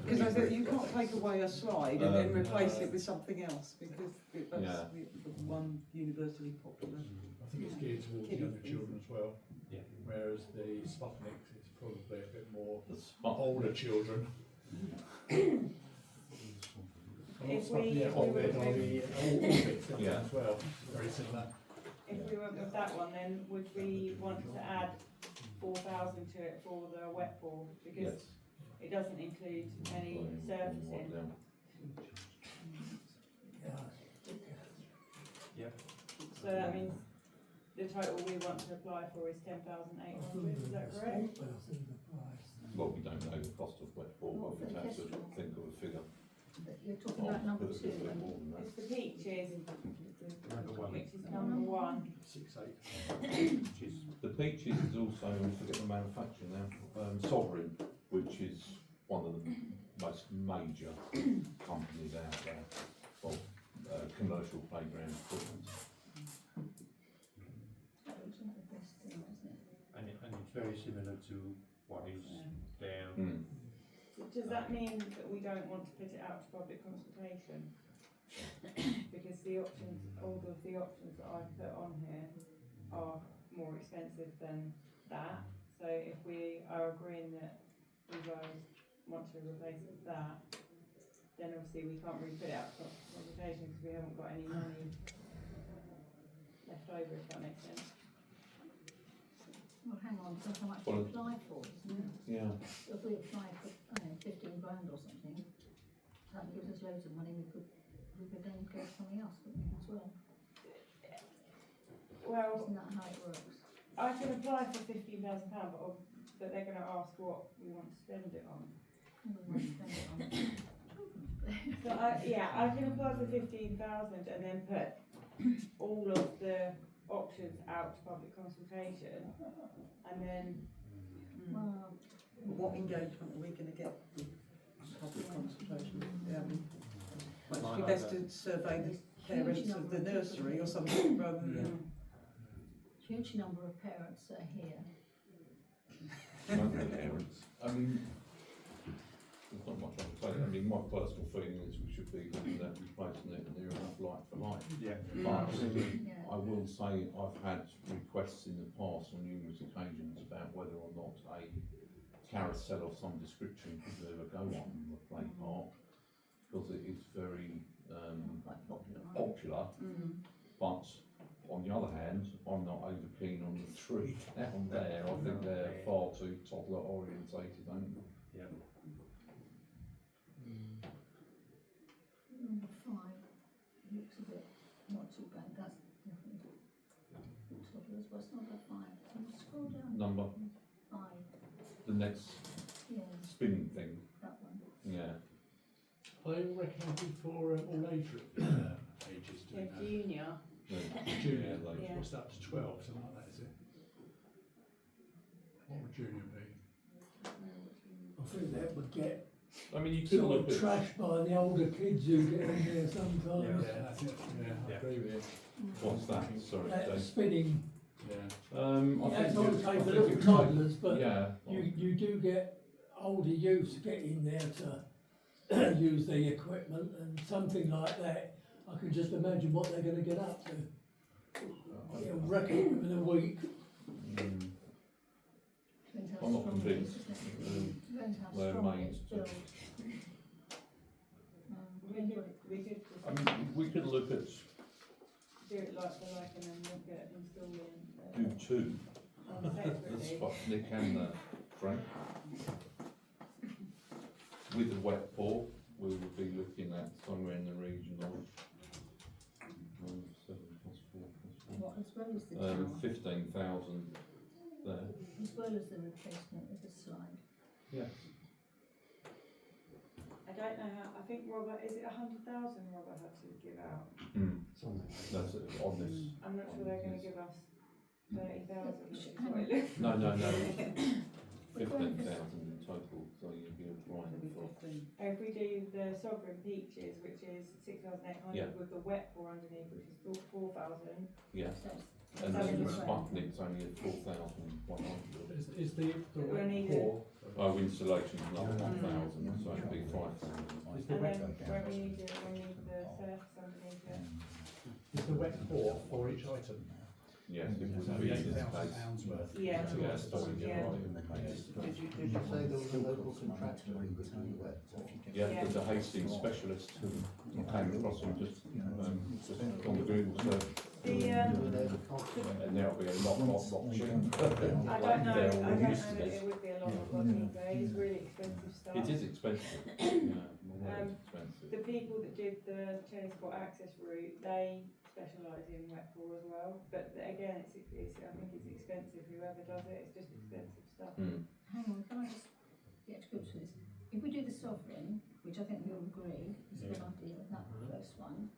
Because I think you can't take away a slide and then replace it with something else, because that's Yeah. the one universally popular. I think it's geared towards Kiddie younger things. children as well. Yeah. Whereas the Sputnik is probably a bit more The spot. older children. If we- Yeah, if we Orbit, were- Orbit Yeah. as well, very similar. If we went with that one, then would we want to add 4,000 to it for the wet bore? Because Yes. it doesn't include any surfacing. So that means the total we want to apply for is 10,800, is that correct? Well, we don't know the cost of wet bore, but we'd have to think of a figure. But you're talking about number But it's a 2, bit and more than that. It's the peaches, Number one. which is number 1. 6-8. Which is The peaches is also, I forget the manufacturer now, Sovereign, which is one of the most major companies out there for commercial playground equipment. that looks like the best thing, isn't it? and it's very similar to what is there. Mm. Does that mean that we don't want to put it out to public consultation? Because the options, all of the options that I've put on here are more expensive than that. So if we are agreeing that you guys want to replace it with that, then obviously we can't really put it out for consultation because we haven't got any money left over, if that makes sense. Well, hang on, that's how much Well, we apply for, isn't it? Yeah. If we apply for, I don't know, 15 grand or something, that gives us loads of money, we could then go to something else, couldn't we, as well? Well, Isn't that how it works? I can apply for £15,000, but they're going to ask what we want to spend it on. We won't spend it on children's So I can apply for 15,000 and then put all of the options out to public consultation, and then Well, What engagement are we going to get with public consultation? Might it be best to survey the parents of the nursery or something rather than. huge number of parents are here. Among the parents. I mean, there's not much I can say. I mean, my personal feeling is we should be looking at replacing it near enough like for like. Yeah. But Yeah. I will say I've had requests in the past on numerous occasions about whether or not a carousel of some description could ever go on the play park, because it is very Quite popular. popular. But on the other hand, I'm not over keen on the 3 down there. I think they're far too toddler orientated, aren't they? Yeah. Number 5 looks a bit not too bad. That's definitely toddlers. What's number 5? Can you scroll down? Number 5. the next Yes, spinning thing. that one. Yeah. Are they recommended for all age ages doing that? junior. Junior, like Yeah. what's that, to 12, something like that, is it? What would junior be? I think that would get I mean, you could sort look of at trashed by the older kids who get in there sometimes. Yeah, that's it, yeah, I Yeah. agree with you. what's that? Sorry, That Dave. spinning, Yeah. I that's think not you- okay I for think little you- toddlers, but Yeah. you do get older youths get in there to use the equipment, and something like that, I can just imagine what they're going to get up to. They'll wreck it within a week. Mm, Depends how I'm not strong it convinced. is, isn't it? Depends how They're strong made it's to- built. We could I mean, we could look at do it like for like and then look at installing do 2, the separately. Sputnik and the Frank. With the wet bore, we would be looking at somewhere in the region of 7 plus 4 plus 4. What, as well as the tower, 15,000 there. as well as the replacement of the slide. Yes. I don't know how, I think Robert, is it 100,000 Robert had to give out? That's it, on this. I'm not sure they're going to give us 30,000, which is Hang what on. it looks. No, no, no. We're going for 15,000 in total, so you'd be applying for. If we do the Sovereign Peaches, which is 6,800 Yeah. with the wet bore underneath, which is 4,000. Yes. that's And then the 7,000. Sputnik's only at 4,100. Is the We'll wet need bore, Oh, installation's another 1,000, so it'd be 5,000. is the And wet, then when we need the surface underneath it. Is the wet bore for each item? Yes, it So would be in this £8,000 case. worth. Yeah. So that's what we Yeah. Did you say there was a local contractor who could do the wet bore? Yeah, Yeah. there's a Hastings specialist who came across them just on the Google search, Were they the cost? and there'll be a lot cheaper. I don't know, I They're don't know all that used to it this. would be a lot cheaper, it's really expensive stuff. It is expensive, yeah, well, it's expensive. The people that did the Cheney Spot access route, they specialise in wet bore as well, but again, it's I think it's expensive, whoever does it, it's just expensive stuff. Hang on, can I just get to grips with this? If we do the sovereign, which I think we all agree is a good idea, that first one,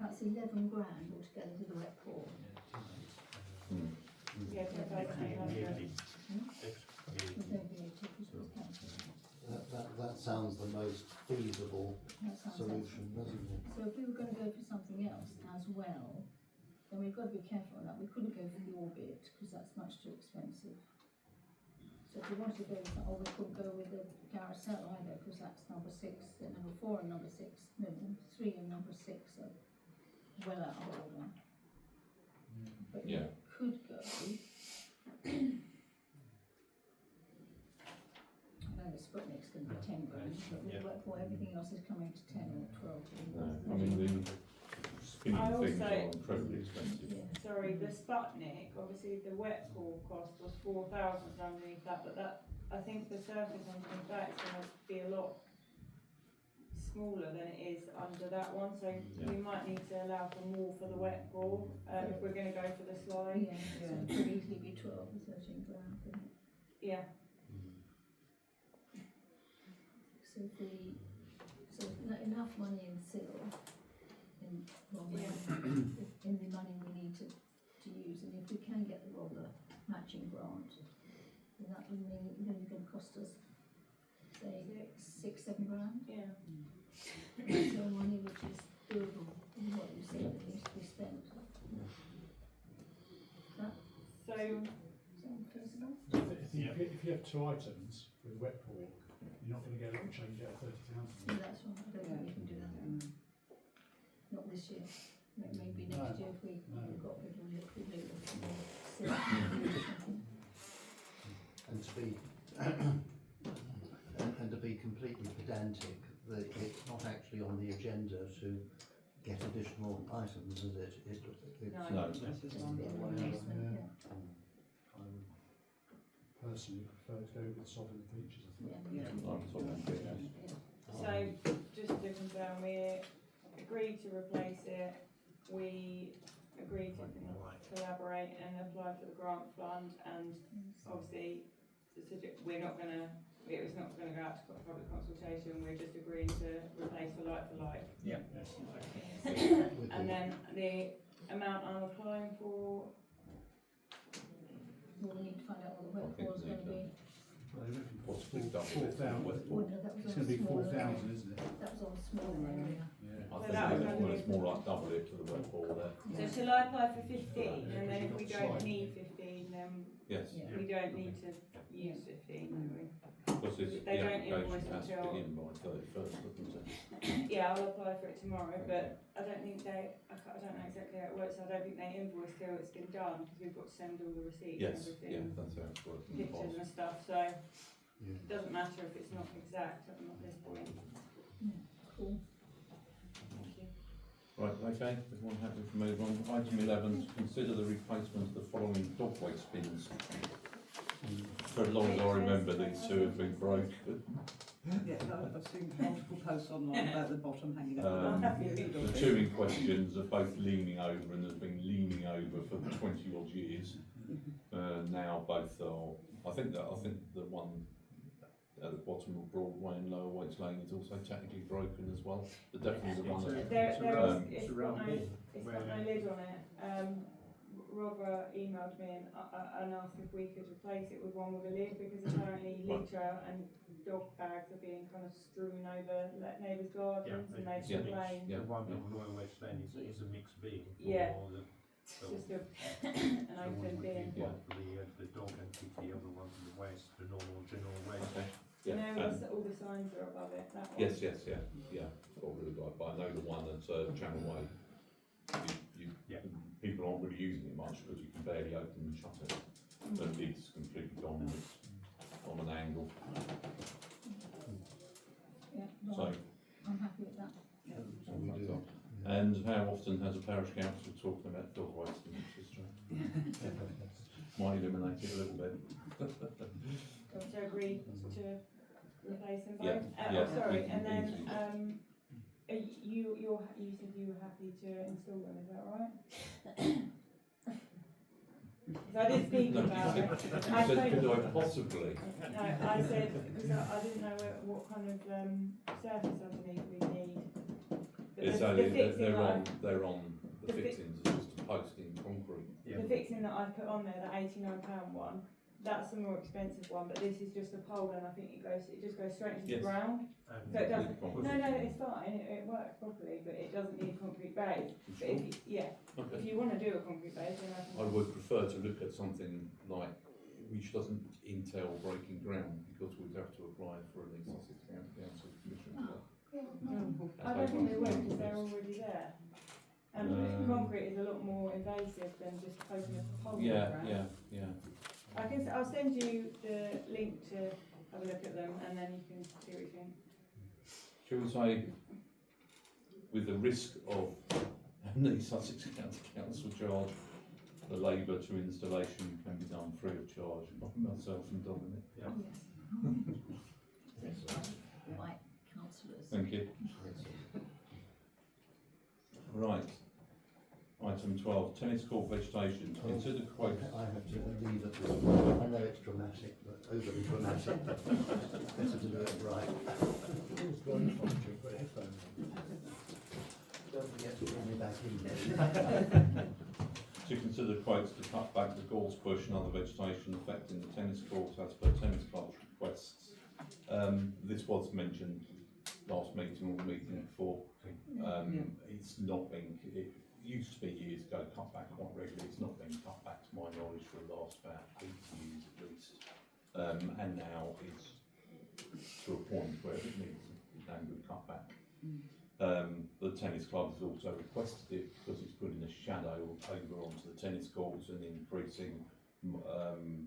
that's 11 grand altogether to the wet bore. Yeah, so that's 800. With no VAT, because it was cancelled. That sounds the most feasible That sounds solution, doesn't it? So if we were going to go for something else as well, then we've got to be careful on that. We couldn't go for the Orbit because that's much too expensive. So if we wanted to go with that, or we couldn't go with the Carousel either because that's number 6, and number 4 and number 6, no, number 3 and number 6 are well out of order. But Yeah. we could go. I know the Sputnik's going to be 10 grand, but with wet bore, everything else is coming to 10 or 12. I mean, the spinning I things also- are incredibly expensive. Yeah. Sorry, the Sputnik, obviously the wet bore cost was 4,000 underneath that, but that, I think the surface underneath that is going to be a lot smaller than it is under that one, so we might need to allow for more for the wet bore, if we're going to go for the slide. Yeah, so it could easily be 12 or 13 grand, couldn't it? Yeah. So if we, enough money in Sill, in the money we need to use, and if we can get the Roller matching grant, then that would mean it's only going to cost us, say, 6-7 grand. Yeah. So money which is doable, is what you said that needs to be spent. That So, sound feasible? If you have 2 items with wet bore, you're not going to get a little change out of 30,000. Yeah, that's right, I don't think we can do that. Not this year, maybe next year if we've got rid of liquid noodles. And to be completely pedantic, that it's not actually on the agenda to get additional items, is it? No. It's just a bit of an announcement, yeah. I would personally prefer to go with sovereign features. Yeah. so just to confirm, we agreed to replace it, we agreed to collaborate and apply for the grant fund, and obviously we're not going to, it was not going to go out to public consultation, we're just agreeing to replace for like. Yeah. And then the amount I'm applying for, Well, we need to find out what the wet bore is going to be. Possibly double it. 4,000. Well, no, that was It's on going to be a smaller 4,000, area. isn't it? That was on a smaller area. I think it's more like double it to the wet ball there. so shall I apply for 15, and then if we don't need 15, then Yes, Yeah. we don't need to use 15, do we? because this, the They don't application invoice has to until- begin by 31st, doesn't it? Yeah, I'll apply for it tomorrow, but I don't think I don't know exactly how it works, I don't think they invoice till it's been done, because we've got to send all the receipts and Yes, yeah, everything, that's how it's working. pictures and stuff, so it doesn't matter if it's not exact at this point. Cool. Thank you. Right, okay, everyone happy to move on. Item 11, to consider the replacement of the following dog waste bins. For as long as I remember, these 2 have been broken. Yeah, I've seen multiple posts online about the bottom hanging Um, up. The 2 in questions are both leaning over and have been leaning over for 20 odd years. Now both are, I think the one at the bottom of Broadway and Lower Waits Lane is also technically broken as well. But definitely the one at It's got no lid on it. Robert emailed me and asked if we could replace it with one with a lid, because apparently litter and dog bags are being kind of strewn over neighbours' gardens and they've complained. The one on Royal West Lane is a mixed bin for Yeah. the Just an open bin. one for the dog and keep the other one for the waste, the normal general waste. Okay. Do you Yeah, know and- all the signs are above it? That one? yes, yeah. Probably, but I know the one at Channel Way. People aren't really using it much because you can barely open and shut it. The lid's completely gone, it's on an angle. Yeah, So, right, I'm happy with that. So we do. and how often has a parish council talking about dog waste in its history? Might eliminate it a little bit. So agree to replace them both? Yeah, Oh, yeah, sorry, easy, and then, easy. you said you were happy to install them, is that right? So I did speak No, about it. you said, could I possibly? No, I said, because I didn't know what kind of surface underneath we need. But It's the only, fixing they're that on, they're on, the the fi- fixings are just a post in concrete. The fixing that I put on there, the £89 one, that's the more expensive one, but this is just a pole and I think it just goes straight into Yes. the ground. And So it doesn't, Concrete. no, it's fine, it works properly, but it doesn't need a concrete base. But if you, if Okay. you want to do a concrete base, then I would prefer to look at something like, which doesn't entail breaking ground, because we'd have to apply for an East Sussex County Council permission for that. I don't think they will, because they're already there. And putting concrete is a lot more invasive than just poking a hole in the ground. Yeah. I'll send you the link to have a look at them, and then you can see what you think. Shall we say, with the risk of the East Sussex County Council charge, the labour to installation can be done free of charge by myself and Dominic. Yes. Right, councillors. Thank you. Right. Item 12, tennis court vegetation. Consider quote. I have to leave at this point. I know it's dramatic, but overly dramatic. Better to do it right. Don't forget to bring me back in. To consider quotes to cut back the gorse bush and other vegetation affecting the tennis court as per tennis club's requests. This was mentioned last meeting or the meeting before. It's not been, it used to be years ago cut back quite regularly. It's not been cut back to my knowledge for the last about 80 years at least. And now it's to a point where it needs a damn good cut back. The tennis club has also requested it because it's putting a shadow over onto the tennis courts and increasing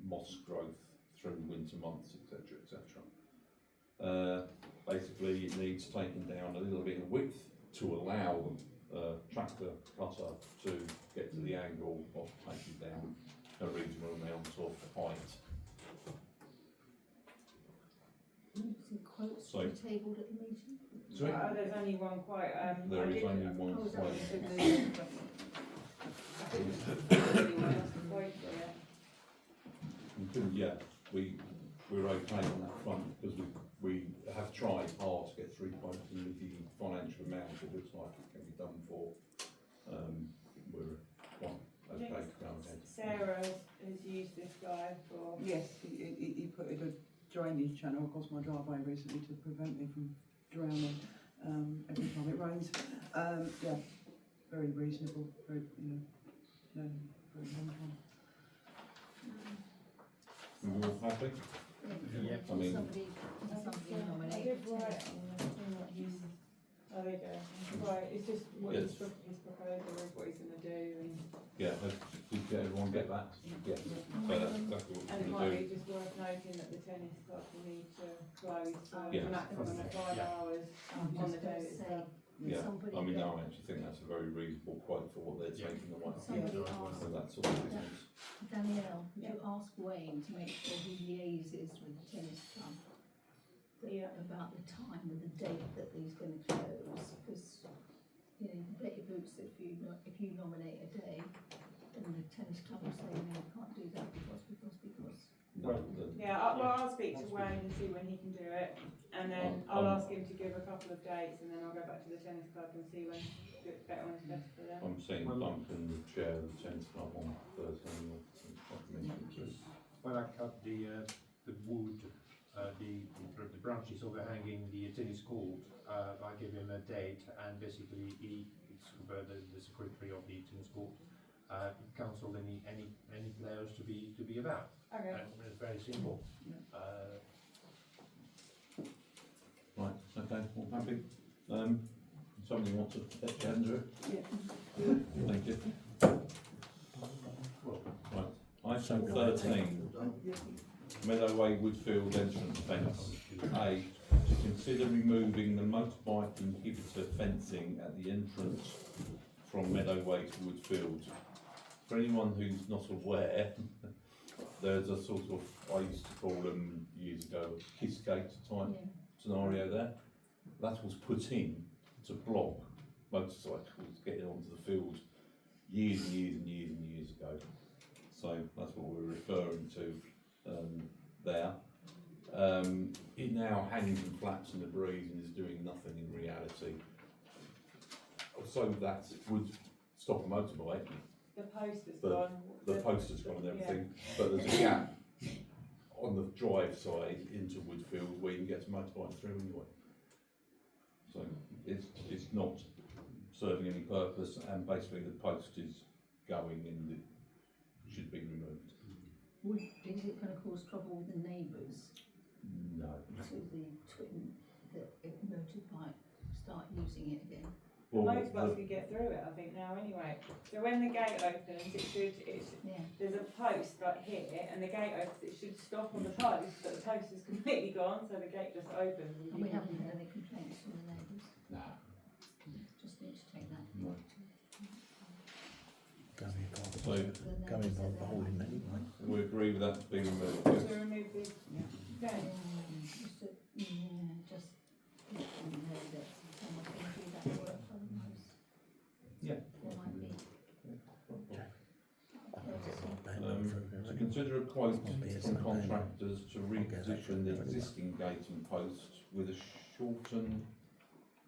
moss growth through winter months, etc., etc. Basically, it needs taking down a little bit of width to allow a tractor cutter to get to the angle of taking down a reasonable amount of height. Some quotes So- were tabled at the meeting? Sorry? There's only one quote. There is only one Oh, is that quote. Yeah, we're okay on that front because we have tried hard to get through quotes, and with the financial amount it looks like it can be done for, we're quite okay to go ahead. Sarah has used this guy for. Yes, he put in a drainage channel across my driveway recently to prevent me from drowning every time it rains. Yeah, very reasonable, very, no, very long time. We're all happy? Yeah. I mean- Somebody nominate. I did write on the thing what he's. Oh, there you go. Right, it's just what Yes. his proposal is, what he's going to do, and Did everyone get that? Yeah. So that's exactly what it we're might going to do. be just worth noting that the tennis club will need to close for Yes. a maximum of 5 hours on the day itself. Yeah, Somebody I mean, get- no, I actually think that's a very reasonable quote for what they're taking away. Somebody So asked that sort of business. Danielle, could you ask Wayne to make sure he liaises with the tennis club about the time and the date that he's going to close? Because you can bet your boots that if you nominate a day, then the tennis club will say no, you can't do that because. Yeah, I'll speak to Wayne and see when he can do it, and then I'll ask him to give a couple of dates, and then I'll go back to the tennis club and see when it's better when it's better for them. I'm seeing Duncan, the chair of the tennis club, on Thursday. When I cut the wood, the branches overhanging the tennis court, I gave him a date, and basically it's the secretary of the tennis court counselled any players to be about. Okay. And it's very simple. Right, okay, all happy. somebody want to pitch, Andrew? Yeah. Thank you. Right, item 13, Meadowway Woodfield entrance fence. A, to consider removing the motorbike inhibitor fencing at the entrance from Meadowway to Woodfield. For anyone who's not aware, there's a sort of, I used to call them years ago, a kiss gate type scenario there. That was put in to block motorcycles getting onto the field years and years and years and years ago. So that's what we're referring to there. It now hangs and flaps in the breeze and is doing nothing in reality. So that would stop a motorbike. The post has The- gone. The post has gone and everything, but there's a gap on the drive side into Woodfield where you can get a motorbike through anyway. So it's not serving any purpose, and basically the post is going and it should be removed. Is it going to cause trouble with the neighbours? No. To the twin, that if motorbike start using it again? The motorbikes could get through it, I think, now anyway. So when the gate opens, there's a post like here, and the gate opens, it should stop on the post, but the post is completely gone, so the gate just opens. And we haven't had any complaints from the neighbours? No. Just need to take that. No. Go involve the whole in anyway. We agree with that being removed. To Yes. remove the gate. Just let them know that someone can do that work for them. Yeah. There might be. To consider a quote from contractors to reposition the existing gate and post with a shorten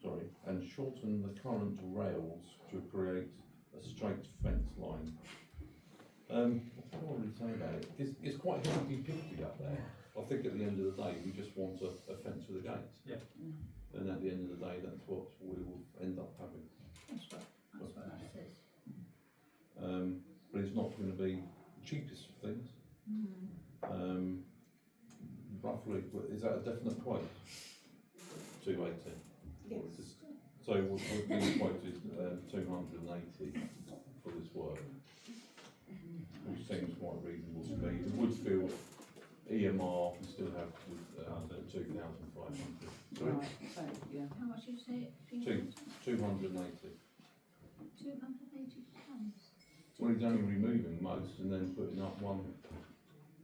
the current rails to create a straight fence line. What can I really say about it? It's quite heavy-pitchy up there. I think at the end of the day, we just want a fence with a gate. Yeah. And at the end of the day, that's what we will end up having. That's what that says. But it's not going to be the cheapest of things. Roughly, is that a definite quote? 280. Yes. So we've been quoted 280 for this work, which seems quite reasonable to me. The Woodfield EMR, we still have 2,500. Sorry? Right, so, yeah. How much you say? 280. 280 pounds. Well, he's only removing most and then putting up one.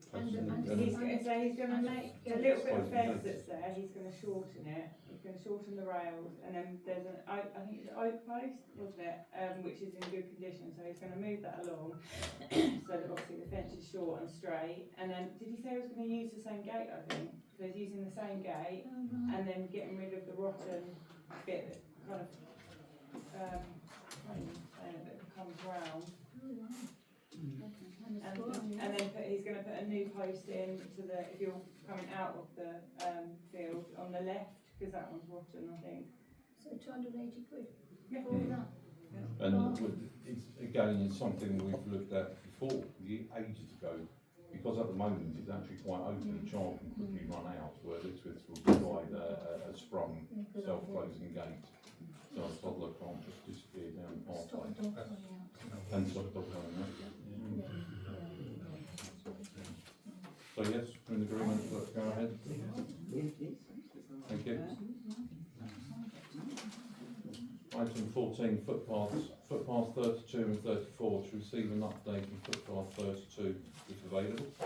He's going to make a little bit of fence that's there, he's going to shorten it, he's going to shorten the rails, and then there's an oak, I think it's an oak post, wasn't it, which is in good condition, so he's going to move that along, so that obviously the fence is short and straight, and then, did he say he was going to use the same gate, I think? So he's using the same gate, and then getting rid of the rotten bit that kind of, that comes round. And then he's going to put a new post in to the, if you're coming out of the field, on the left, because that one's rotten, I think. So 280 quid Yeah. for all that? And it's something we've looked at before, ages ago, because at the moment it's actually quite open, the child can quickly run out, where this will provide a sprung, self-closing gate. So a toddler can't just disappear down the Stop pathway. the dog running out. And stop the dog running out. So yes, we're in agreement, let's go ahead. Thank you. Item 14, footpaths 32 and 34, to receive an update on footpath 32 if available. I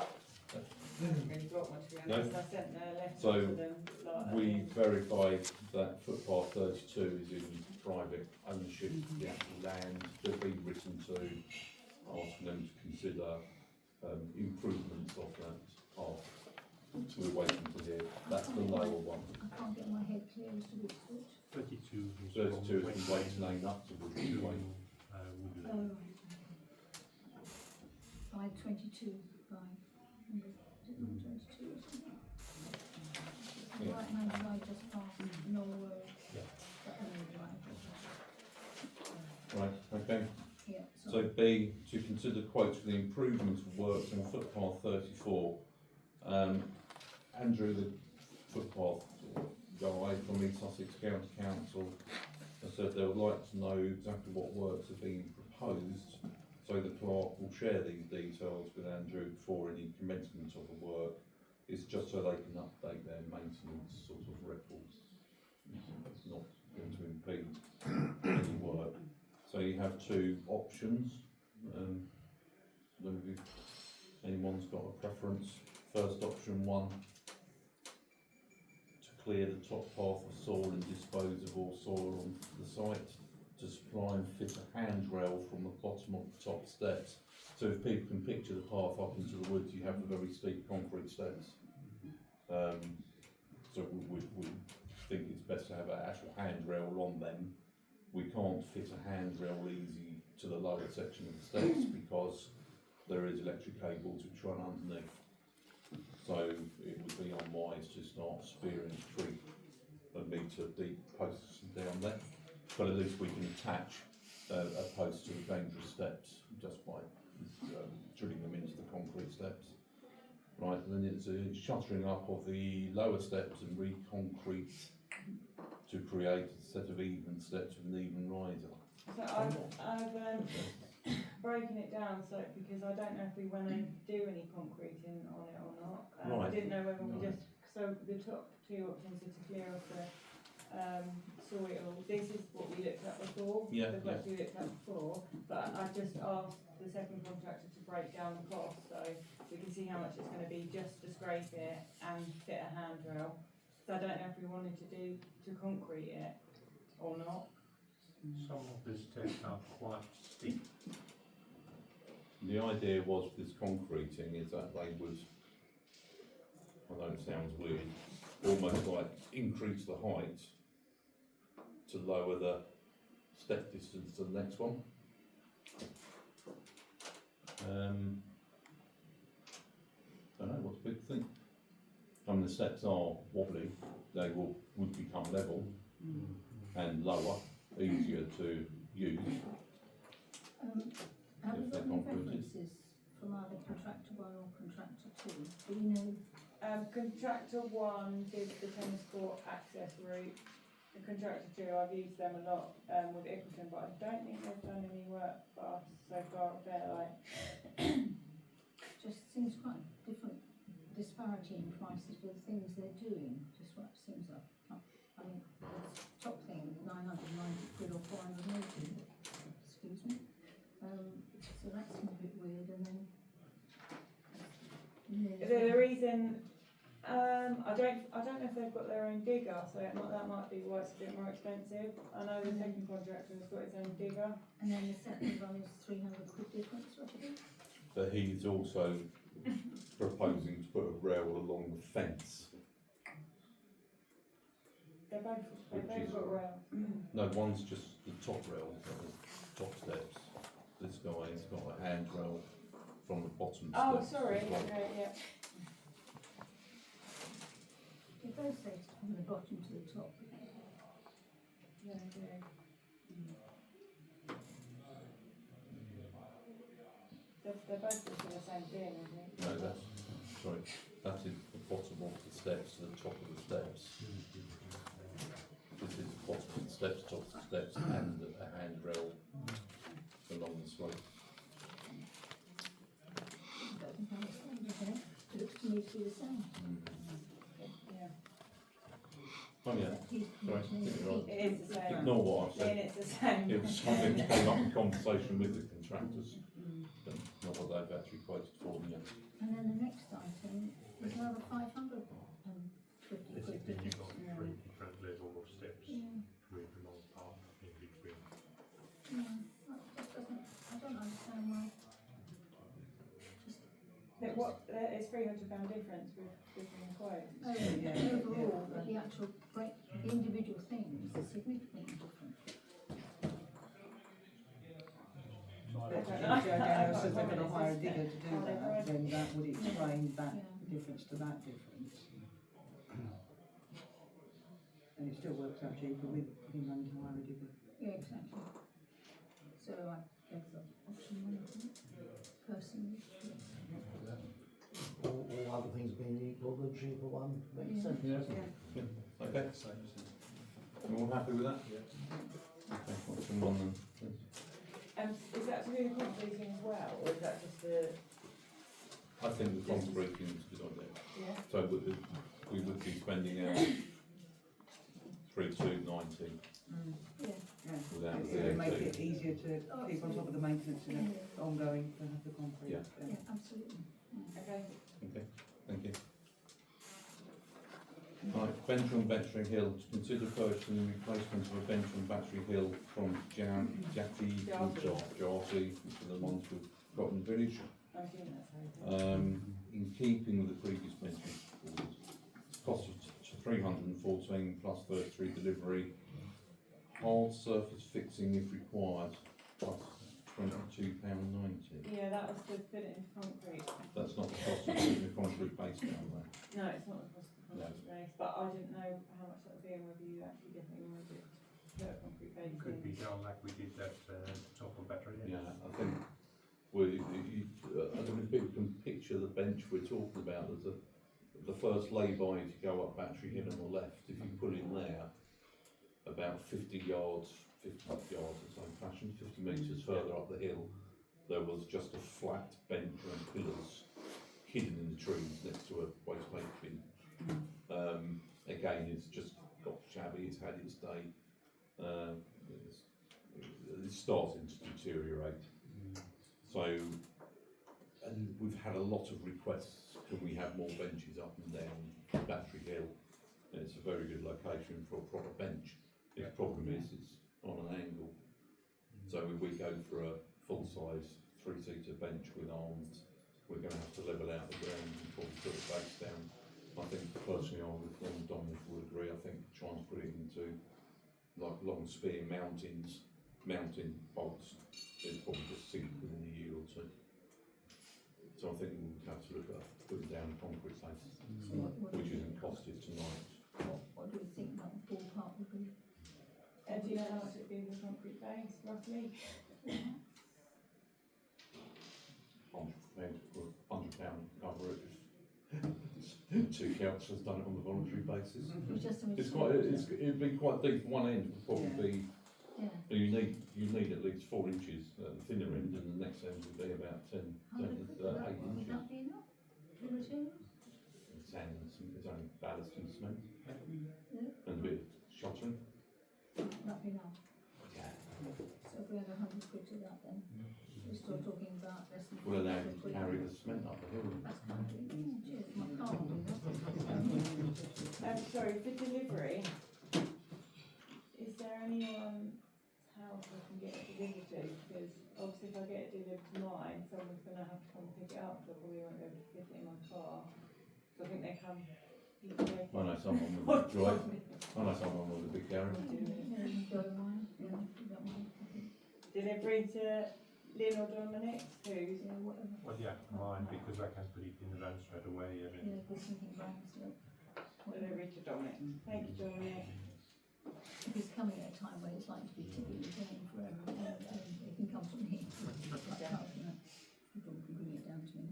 haven't really got much to be No. honest, I sent the letter So to them. we verified that footpath 32 is in private ownership of the actual land. They've been written to, asking them to consider improvements of that path. We're waiting to hear. That's the lower one. I can't get my head clear as to which switch. 32 32 is from Waite Lane up to Woodley Way. Oh. 522 by 22. Yeah. Right hand side just past Knoll Road. Yeah. That only drive. Right, okay. Yeah, So B, to consider quotes for the improvement of works on footpath 34. Andrew, the footpath guy from East Sussex County Council, I said they would like to know exactly what works are being proposed, so the clerk will share these details with Andrew before any commencement of the work. It's just so they can update their maintenance sort of records. It's not going to impede any work. So you have two options. If anyone's got a preference. First option one, to clear the top path of soil and dispose of all soil on the site, to supply and fit a handrail from the bottom of the top steps. So if people can picture the path up into the woods, you have the very steep concrete steps. So we think it's best to have an actual handrail on them. We can't fit a handrail easy to the lower section of the steps because there is electric cables which run underneath. So it would be unwise to start spearing 3 metre deep posts down there. But at least we can attach a post to the dangerous steps just by drilling them into the concrete steps. Right, and then it's a shuttering up of the lower steps and re-concrete to create a set of even steps with an even riser. So I've broken it down because I don't know if we want to do any concreting on it or not. Right. I didn't know whether we just, so the top 2 options are to clear off the soil. This is what we looked at before, the cost we looked at before, but I just asked the second contractor to break down the cost so we can see how much it's going to be just to scrape it and fit a handrail. So I don't know if we wanted to concrete it or not. Some of the steps are quite steep. The idea was with this concreting is that they would, I know it sounds weird, almost like increase the height to lower the step distance to the next one. I don't know, what do people think? I mean, the steps are wobbly, they would become level and lower, easier to use. Have we if got they're any concreted. references from either contractor 1 or contractor 2? Do you know? Contractor 1 did the tennis court access route. The contractor 2, I've used them a lot with Ickerton, but I don't think they've done any work for us so far at Fairlight. Just seems quite different disparity in prices for the things they're doing. Just what it seems like. I mean, the top thing, 990 quid or 480. Excuse me. So that seems a bit weird. And then The reason, I don't know if they've got their own digger, so that might be why it's a bit more expensive. I know the second contractor has got his own digger. And then the second one is 300 quid difference, what it is? But he's also proposing to put a rail along the fence. They've both got rails. No, one's just the top rail, the top steps. This guy's got a handrail from the bottom steps. Oh, sorry, as well. okay, yeah. They both say from the bottom to the top. Yeah, they do. They're both just the same thing, I think. No, that is the bottom of the steps to the top of the steps. This is the bottom of the steps, top of the steps, and a handrail along the slope. I don't think I understand, okay? It looks to me to be the same. Yeah. Oh yeah, He's sorry, I think you're right. It is the same. Ignore what I've Then said. it's the same. It was something that came up in conversation with the contractors, but not what they've actually quoted for them yet. And then the next item is another 550 quid Then you've got difference. 3 different levels of steps Yeah. with a long path in between. Yeah, that doesn't, I don't understand why. It's £300 difference with different quotes. Overall, but the actual break, the individual things are significantly different. If Joe says they're going to hire a digger to do that, then that would explain that difference to that difference. And it still works out cheaper with him having to hire a digger. Yeah, exactly. So I guess option 1, I think, personally. All other things being equal, the cheaper one makes sense. Yeah. Okay. You all happy with that? Okay, item one then, please. Is that to do with concreting as well, or is that just a, I think the concreting is a good idea. yeah? So we would be spending out 3290 Yeah. without It would make VAT. it easier to keep on top of the maintenance and ongoing to have the concrete. Yeah. Yeah, absolutely. Okay. Okay, thank you. Right, bench on Battery Hill, to consider purchasing the replacement of a bench on Battery Hill from Jackie Jarty for the ones we've got in the village. I think that's okay. In keeping with the previous benches, cost of 314 plus 33 delivery, hard surface fixing if required, plus £22.90. Yeah, that was to fit it into concrete. That's not the cost of putting the concrete base down there. No, it's not the cost of the concrete base, but I didn't know how much that would be and whether you actually definitely wanted it to put a concrete base Could in. be done like we did at top of Battery Hill. Yeah, I think I don't know if people can picture the bench we're talking about. There's the first lay-by to go up Battery Hill on the left. If you put in there, about 50 yards or so fashion, 50 metres further up the hill, there was just a flat bench and pillars hidden in the trees next to a waste paper bin. Again, it's just got shabby, it's had its day. It's starting to deteriorate. So, and we've had a lot of requests, can we have more benches up and down Battery Hill? And it's a very good location for a proper bench. The problem is it's on an angle. So if we go for a full-size 3-seater bench with arms, we're going to have to level out the ground and probably put the base down. I think personally I would, and Dominic would agree, I think trying to put it into like long spear mounting bolts is probably just sink within a year or two. So I think we would have to look at putting down a concrete base, So which isn't costed tonight. what do we think that ballpark would be? Do you know how much it would be with a concrete base, roughly? £100 cover it. Two councillors done it on a voluntary basis. It's quite. It'd be quite deep. One end would probably be. Yeah. You need at least 4 inches at the thinner end, and the next end would be about 8 Would inches. that be enough for materials? Sand and cement, it's only ballast and cement, Yeah. and a bit of shuttering. That'd be enough. Yeah. So if we had 100 quid to that then, we're still talking about less than We'll allow you 500 to quid. carry the cement up the hill. That's kind of, cheers, my car will do that. Sorry, for delivery, is there anyone's house I can get it delivered to? Because obviously if I get it delivered to mine, someone's going to have to come pick it up, so I probably won't be able to fit it in my car. So I think they come each day. I know someone with a drive. I know someone with a big garage. Yeah, you go mine, yeah, you don't mind. Delivery to Lynn or Dominic, who's Yeah, whatever. Well, yeah, mine, because I can put it in the van straight away. I mean, Yeah, good thinking about it, so. delivery to Dominic. Thank you, Dominic. If he's coming at a time when it's likely to be tipping and turning forever, and it can come to me. Like that, you know. You don't bring it down to me.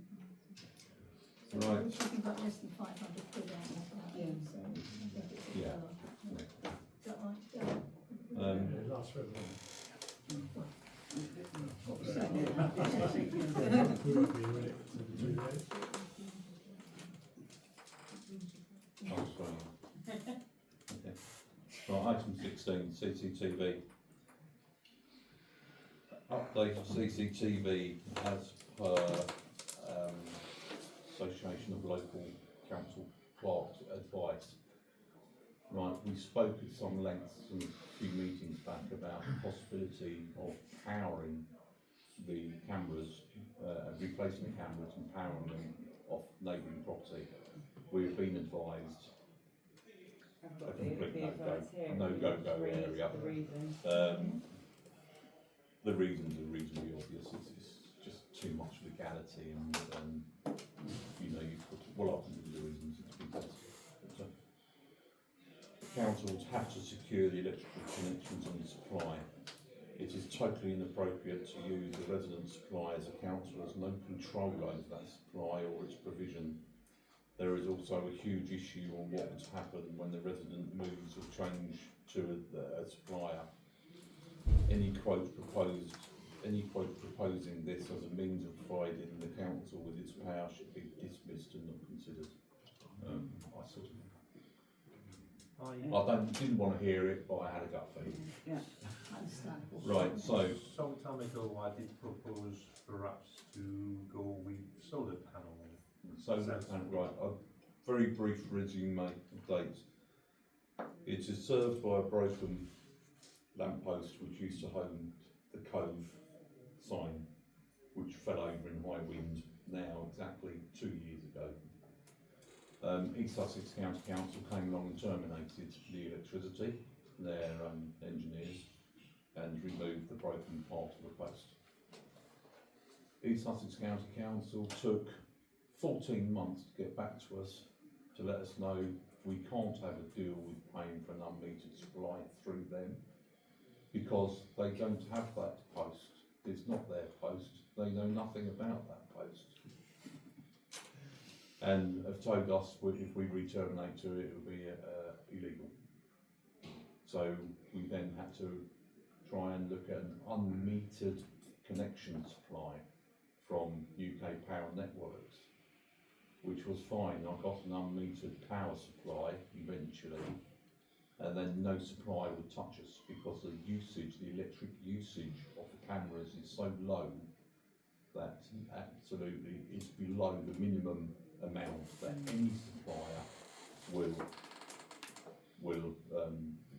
So Right. we're talking about less than 500 quid out of that, Yeah. so I think it's a Yeah. go. Is that right? Yeah. It lasts forever. We won't be with it for the 2 days. Oh, sorry. Okay. Right, item 16, CCTV. Update of CCTV as per Association of Local Council Clerks advice. Right, we spoke at some length some few meetings back about the possibility of powering the cameras, replacing the cameras and powering them off neighbouring property. We've been advised I've a got complete the advice here. no-go area. The reason. The reasons are reasonably obvious. It's just too much legality, and you know, you put well up into the reasons. It's because the councils have to secure the electrical connections and the supply. It is totally inappropriate to use the resident supply as a council has no control over that supply or its provision. There is also a huge issue on what would happen when the resident moves or change to a supplier. any quote proposing this as a means of providing the council with its power should be dismissed and not considered. Didn't want to hear it, but I had a gut feeling. Yeah. Understandable. Right, so Some time ago, I did propose perhaps to go with solar panel. right, a very brief resume of dates. It is served by a broken lamppost which used to hold the Cove sign, which fell over in high wind now exactly 2 years ago. East Sussex County Council came along and terminated the electricity, their engineers, and removed the broken part of the post. East Sussex County Council took 14 months to get back to us to let us know we can't have a deal with paying for an unmetered supply through them because they don't have that post. It's not their post. They know nothing about that post. And have told us if we re-terminate to it, it will be illegal. So we then had to try and look at an unmetered connection supply from UK Power Networks, which was fine. I got an unmetered power supply eventually, and then no supply would touch us because the electric usage of the cameras is so low that absolutely it's below the minimum amount that any supplier will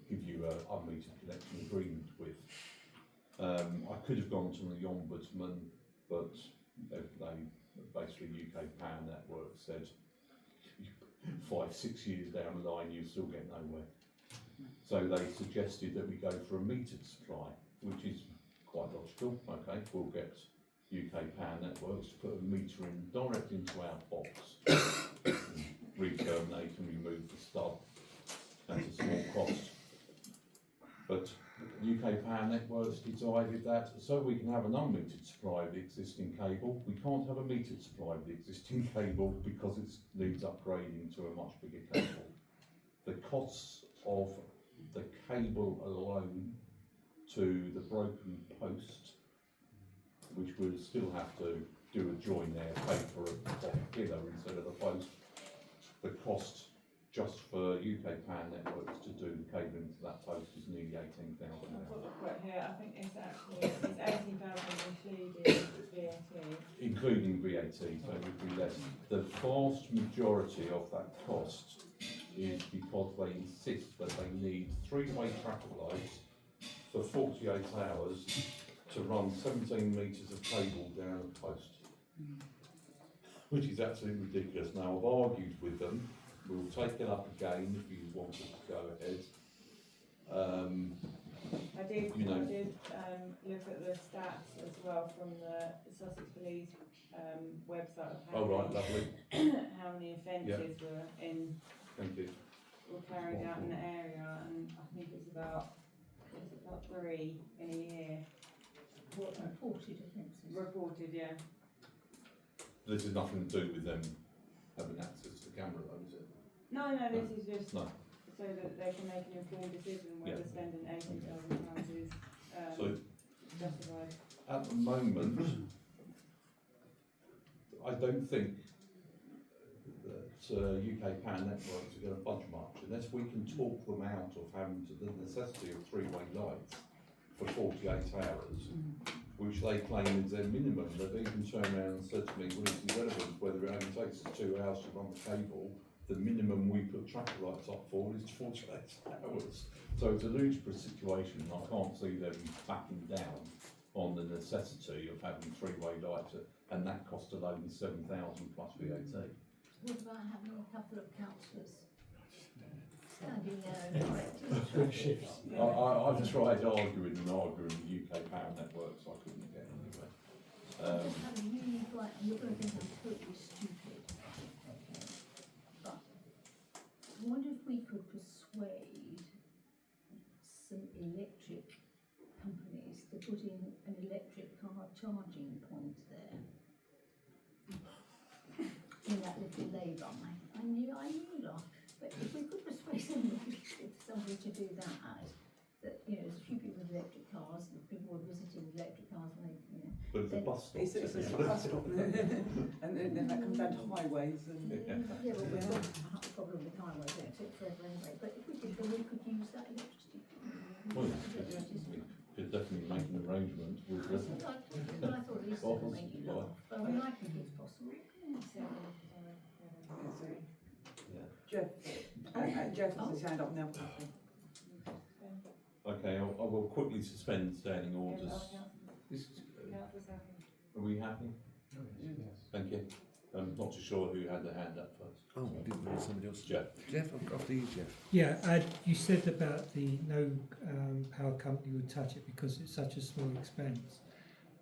give you an unmetered connection agreement with. I could have gone to the Ombudsman, but they basically UK Power Network said 5-6 years down the line you still get nowhere. So they suggested that we go for a metered supply, which is quite logical. Okay, we'll get UK Power Networks to put a meter in direct into our box, re-terminate and remove the stub. That's a small cost. But UK Power Networks decided that so we can have an unmetered supply of the existing cable, we can't have a metered supply of the existing cable because it needs upgrading to a much bigger cable. The costs of the cable alone to the broken post, which we'll still have to do a join there, pay for a pillar instead of the post. The cost just for UK Power Networks to do the cabling to that post is nearly £18,000. I've got the quote here. I think it's 18,000 including VAT. Including VAT, so it would be less. The vast majority of that cost is because they insist that they need 3-way traffic lights for 48 hours to run 17 metres of cable down a post, which is absolutely ridiculous. Now I've argued with them. We'll take it up again if you want us to go ahead. I did look at the stats as well from the Sussex Police website of how, lovely. how many offences were carried out in the area, and I think it's about 3 in a year. What reported offences? Reported, yeah. This is nothing to do with them having access to the camera though, is it? No, this is just so that they can make an informed decision whether spending £18,000 is justified. At the moment, I don't think that UK Power Networks are going to budge much unless we can talk them out of having the necessity of 3-way lights for 48 hours, which they claim is their minimum. They've even turned around and said to me, well, it's irrelevant whether it only takes us 2 hours to run the cable. The minimum we put traffic lights up for is 48 hours. So it's a ludicrous situation. I can't see them backing down on the necessity of having 3-way lights, and that cost alone is 7,000 plus VAT. What about having a couple of councillors standing there and directing? I've tried arguing with UK Power Networks, I couldn't get anywhere. I'm just having really right, and you're going to think I'm totally stupid. But I wonder if we could persuade some electric companies to put in an electric car charging point there. In that little lay-by. I knew laughed. But if we could persuade somebody to do that, you know, there's a few people electric cars, and people were visiting with electric cars when they, you know. But it's a bus stop. It's a bus stop, and then that comes down to highways and. Yeah, but we've got a problem with highways, it took forever anyway, but if we did, then we could use that electricity. Well, we could definitely make an arrangement with the. Well, I thought Lisa would make you laugh, but I mean, I think it's possible. Jeff, Jeff has his hand up now. Okay, I will quickly suspend standing orders. Are we happy? Thank you. I'm not too sure who had their hand up first. Oh, I didn't know somebody else. Jeff. Jeff, after you, Jeff. Yeah, you said about the no power company would touch it because it's such a small expense.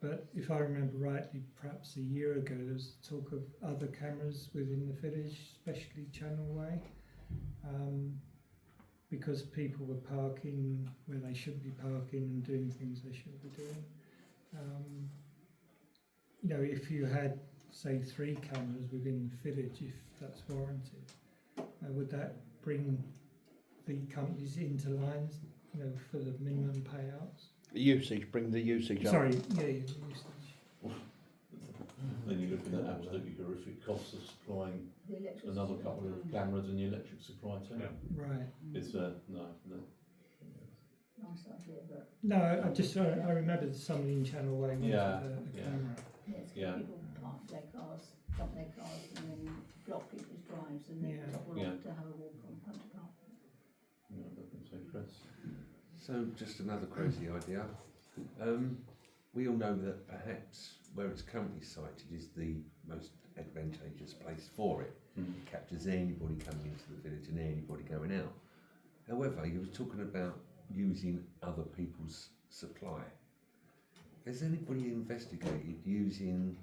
But if I remember rightly, perhaps a year ago, there was talk of other cameras within the village, especially Channel Way, because people were parking where they shouldn't be parking and doing things they shouldn't be doing. You know, if you had, say, 3 cameras within the village, if that's warranted, would that bring the companies into lines, you know, for the minimum payouts? Usage, bring the usage up. Sorry, yeah, usage. Then you're looking at absolutely horrific costs of supplying another couple of cameras and the electric supply too. Right. It's no. Nice idea, but. No, I remember somebody in Channel Way wanted a camera. Yeah, people park their cars, dump their cars, and then block people's drives, and then double off to have a walk on Punch Park. No, I don't think so, Chris. So, just another crazy idea. We all know that perhaps where it's currently sited is the most advantageous place for it. It captures anybody coming into the village and anybody going out. However, you were talking about using other people's supply. Has anybody investigated using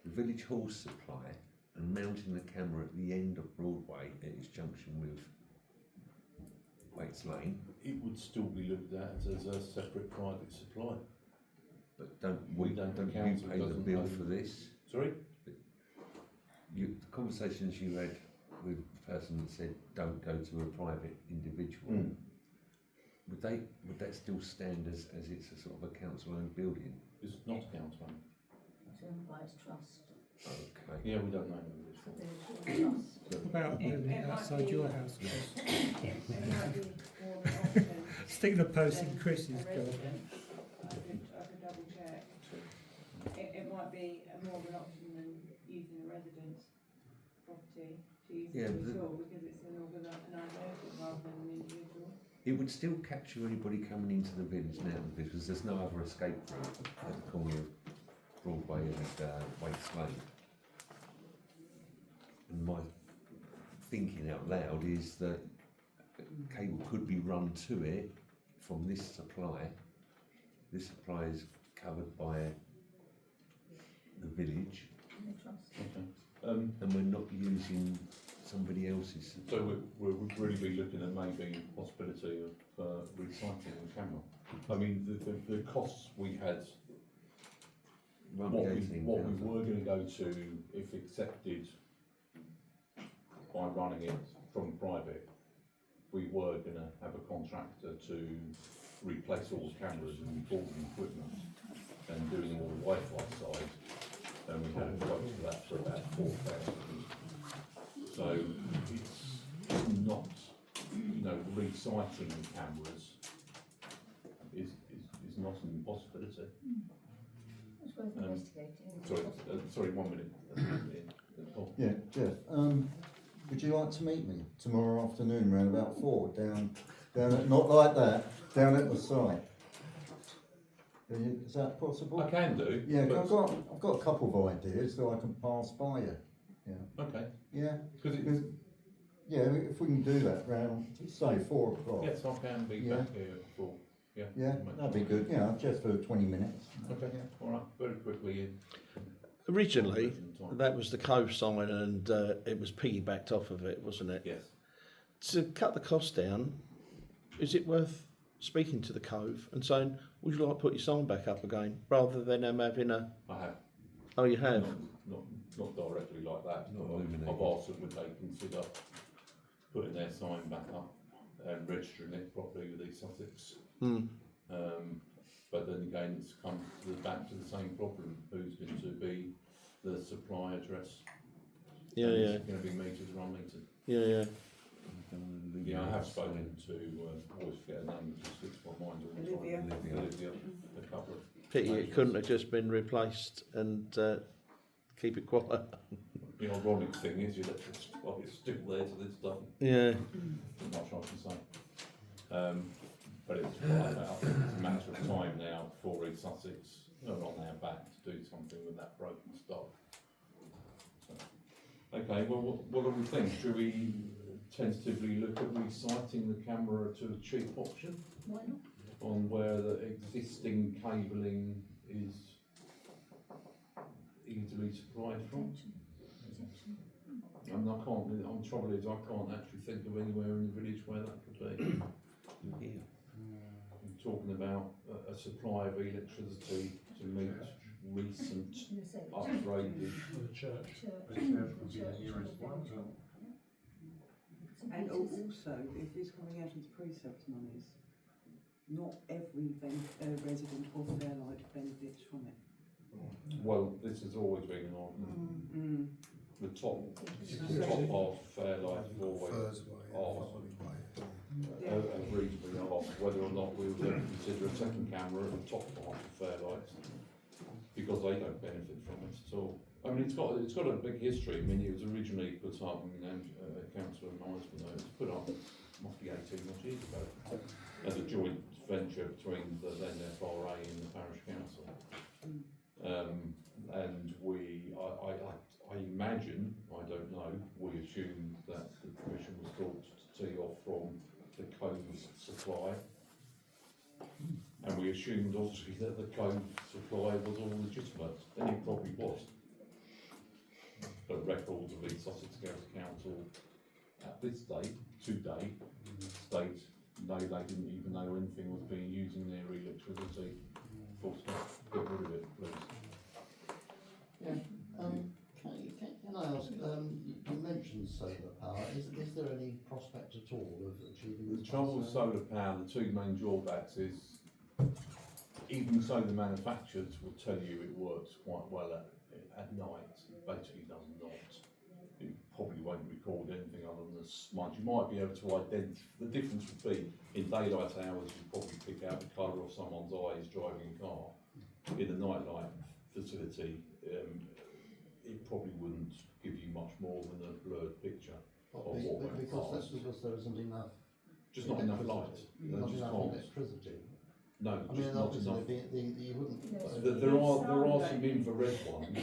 the village hall supply and mounting the camera at the end of Broadway at its junction with Waits Lane? It would still be looked at as a separate private supply. But don't you pay the bill for this? Sorry? The conversations you had with the person that said don't go to a private individual, would that still stand as it's a sort of a council-owned building? It's not council-owned. It's owned by its trust. Okay. Yeah, we don't know who it is. What about moving it outside your house, Chris? It might be more of an option. Stick the post in Chris's I job. could double check. It might be more of an option than using a residence property to use it as a tool because it's an organisation rather than an individual. It would still capture anybody coming into the village now because there's no other escape route at the corner of Broadway and Waits Lane. And my thinking out loud is that cable could be run to it from this supply. This supply is covered by the village, and we're not using somebody else's. So we would really be looking at maybe the possibility of recycling the camera. I mean, the costs we had, what we were going to go to if accepted by running it from private, we were going to have a contractor to replace all the cameras and all the equipment and doing all the Wi-Fi side, and we had a quote for that for about 4,000. So it's not, you know, recycling the cameras is not an impossibility. It's worth investigating. Sorry, 1 minute. Yeah, Jeff, would you like to meet me tomorrow afternoon around about 4 down at, not like that, down at the site? Is that possible? I can do. Yeah, I've got a couple of ideas that I can pass by you. Yeah. Okay. Yeah. Yeah, if we can do that round, say 4 o'clock. Yes, I can be back here at 4. Yeah. Yeah, that'd be good. Yeah, just for 20 minutes. Okay. Yeah. All right. Very quickly. Originally, that was the Cove sign, and it was piggybacked off of it, wasn't it? Yes. To cut the cost down, is it worth speaking to the Cove and saying, would you like to put your sign back up again, rather than them having a... I have. Oh, you have? Not directly like that. I've asked them would they consider putting their sign back up and registering it properly with East Sussex. But then again, it's come back to the same problem. Who's going to be the supply address? Yeah, and yeah. Is it going to be metered or unmetered? Yeah, yeah. Yeah, I have spoken to, always forget her name, it just slips my mind all the time. Olivia, a couple of Pity it couldn't have just been replaced and keep it quiet. The ironic thing is, your electric supply is still there to this day. Yeah. Not much I can say. But it's right now, it's a matter of time now before East Sussex are on our back to do something with that broken stock. So, okay, well, what do we think? Should we tentatively look at resiting the camera to a cheap option? Why not? On where the existing cabling is easily supplied from? And I can't, the trouble is I can't actually think of anywhere in the village where that could be. I'm talking about a supply of electricity to meet recent upgraded. The church. And also, if it's coming out of precept monies, not every resident of Fairlight benefits from it. Well, this has always been an argument. The top half of Fairlight have always asked, reasonably asked whether or not we would ever consider a second camera at the top half of Fairlight, because they don't benefit from it at all. I mean, it's got a big history. I mean, it was originally put up, and Councillor Miles will know, it was put up, must be 18 odd years ago, as a joint venture between the then FRA and the parish council. And I imagine, I don't know, we assumed that the commission was thought to tee off from the Cove's supply. And we assumed obviously that the Cove supply was all legitimate, and it probably was. But records of East Sussex Council at this date, today, state no, they didn't even know anything was being used in their electricity. Full stop. Get rid of it, please. Yeah. Can I ask? You mentioned solar power. Is there any prospect at all of achieving this? The trouble with solar power, the two main drawbacks is, even so the manufacturers will tell you it works quite well at night, it basically does not. It probably won't record anything other than a smudge. You might be able to identify, the difference would be, in daylight hours you probably pick out the colour of someone's eyes driving a car. In the nightlight facility, it probably wouldn't give you much more than a blurred picture of what went past. Because there isn't enough. Just not enough light. Not just enough can't. electricity. No, I just mean, not obviously enough. you wouldn't. There are some infrared ones,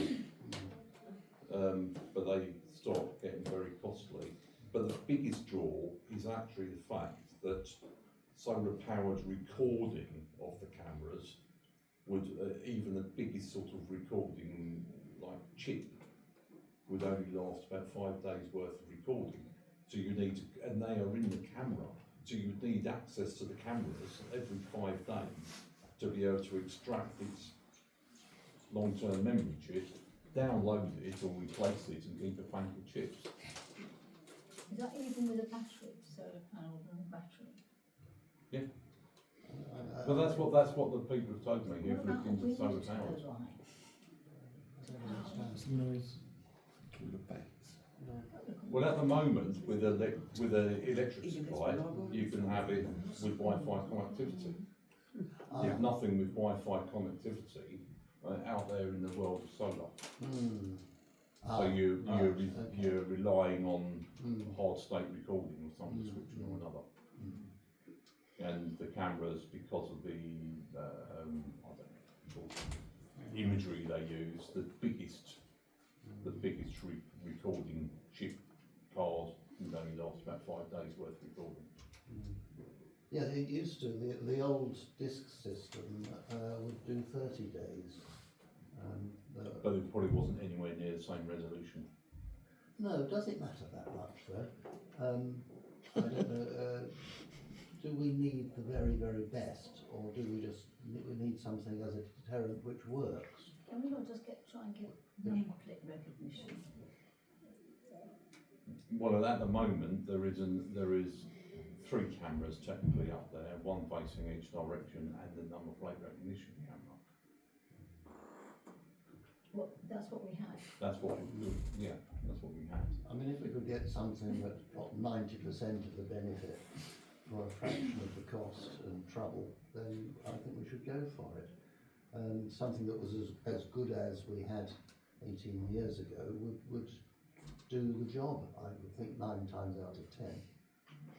but they start getting very costly. But the biggest draw is actually the fact that solar-powered recording of the cameras would, even the biggest sort of recording, like chip, would only last about 5 days worth of recording. So you need to, and they are in the camera. So you would need access to the cameras every 5 days to be able to extract its long-term memory chip, download it or replace it and keep a bank of chips. Is that even with a battery, solar powered and a battery? Yeah. Well, that's what the people have told me who've looked into solar powers. Some noise. Well, at the moment, with an electric supply, you can have it with Wi-Fi connectivity. You have nothing with Wi-Fi connectivity out there in the world of solar. So you're relying on hard state recording of some description or another. And the cameras, because of the I don't know, imagery they use, the biggest recording chip card can only last about 5 days worth of recording. Yeah, it used to. The old disc system would do 30 days. But it probably wasn't anywhere near the same resolution. No, does it matter that much though? I don't know. Do we need the very, very best, or do we just need something as a deterrent which works? Can we not just try and get number plate recognition? Well, at the moment there is 3 cameras technically up there, one facing each direction and the number plate recognition camera. Well, that's what we had. That's what we, yeah, that's what we had. I mean, if we could get something that got 90% of the benefit for a fraction of the cost and trouble, then I think we should go for it. And something that was as good as we had 18 years ago would do the job, I would think, 9 times out of 10.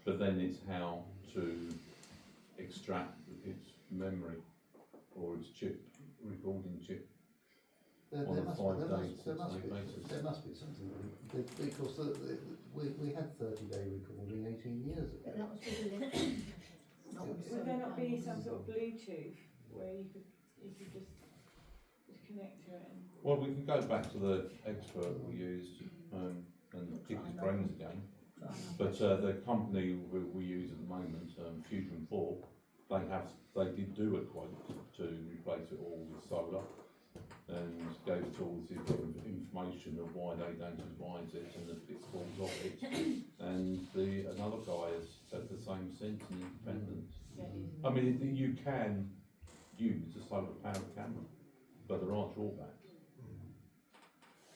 But then it's how to extract its memory or its chip, recording chip. There must be something, because we had 30-day recording 18 years ago. But that was with electric, not with Would there not be solar some panels. sort of Bluetooth where you could just connect to it? And Well, we can go back to the expert we used and pick his brains again. But the company we use at the moment, Fusion 4, they did do a quote to replace it all with solar, and gave us all this information of why they don't advise it and the pitfalls of it. And another guy has said the same sense and independence. I mean, you can use a solar powered camera, but there are drawbacks.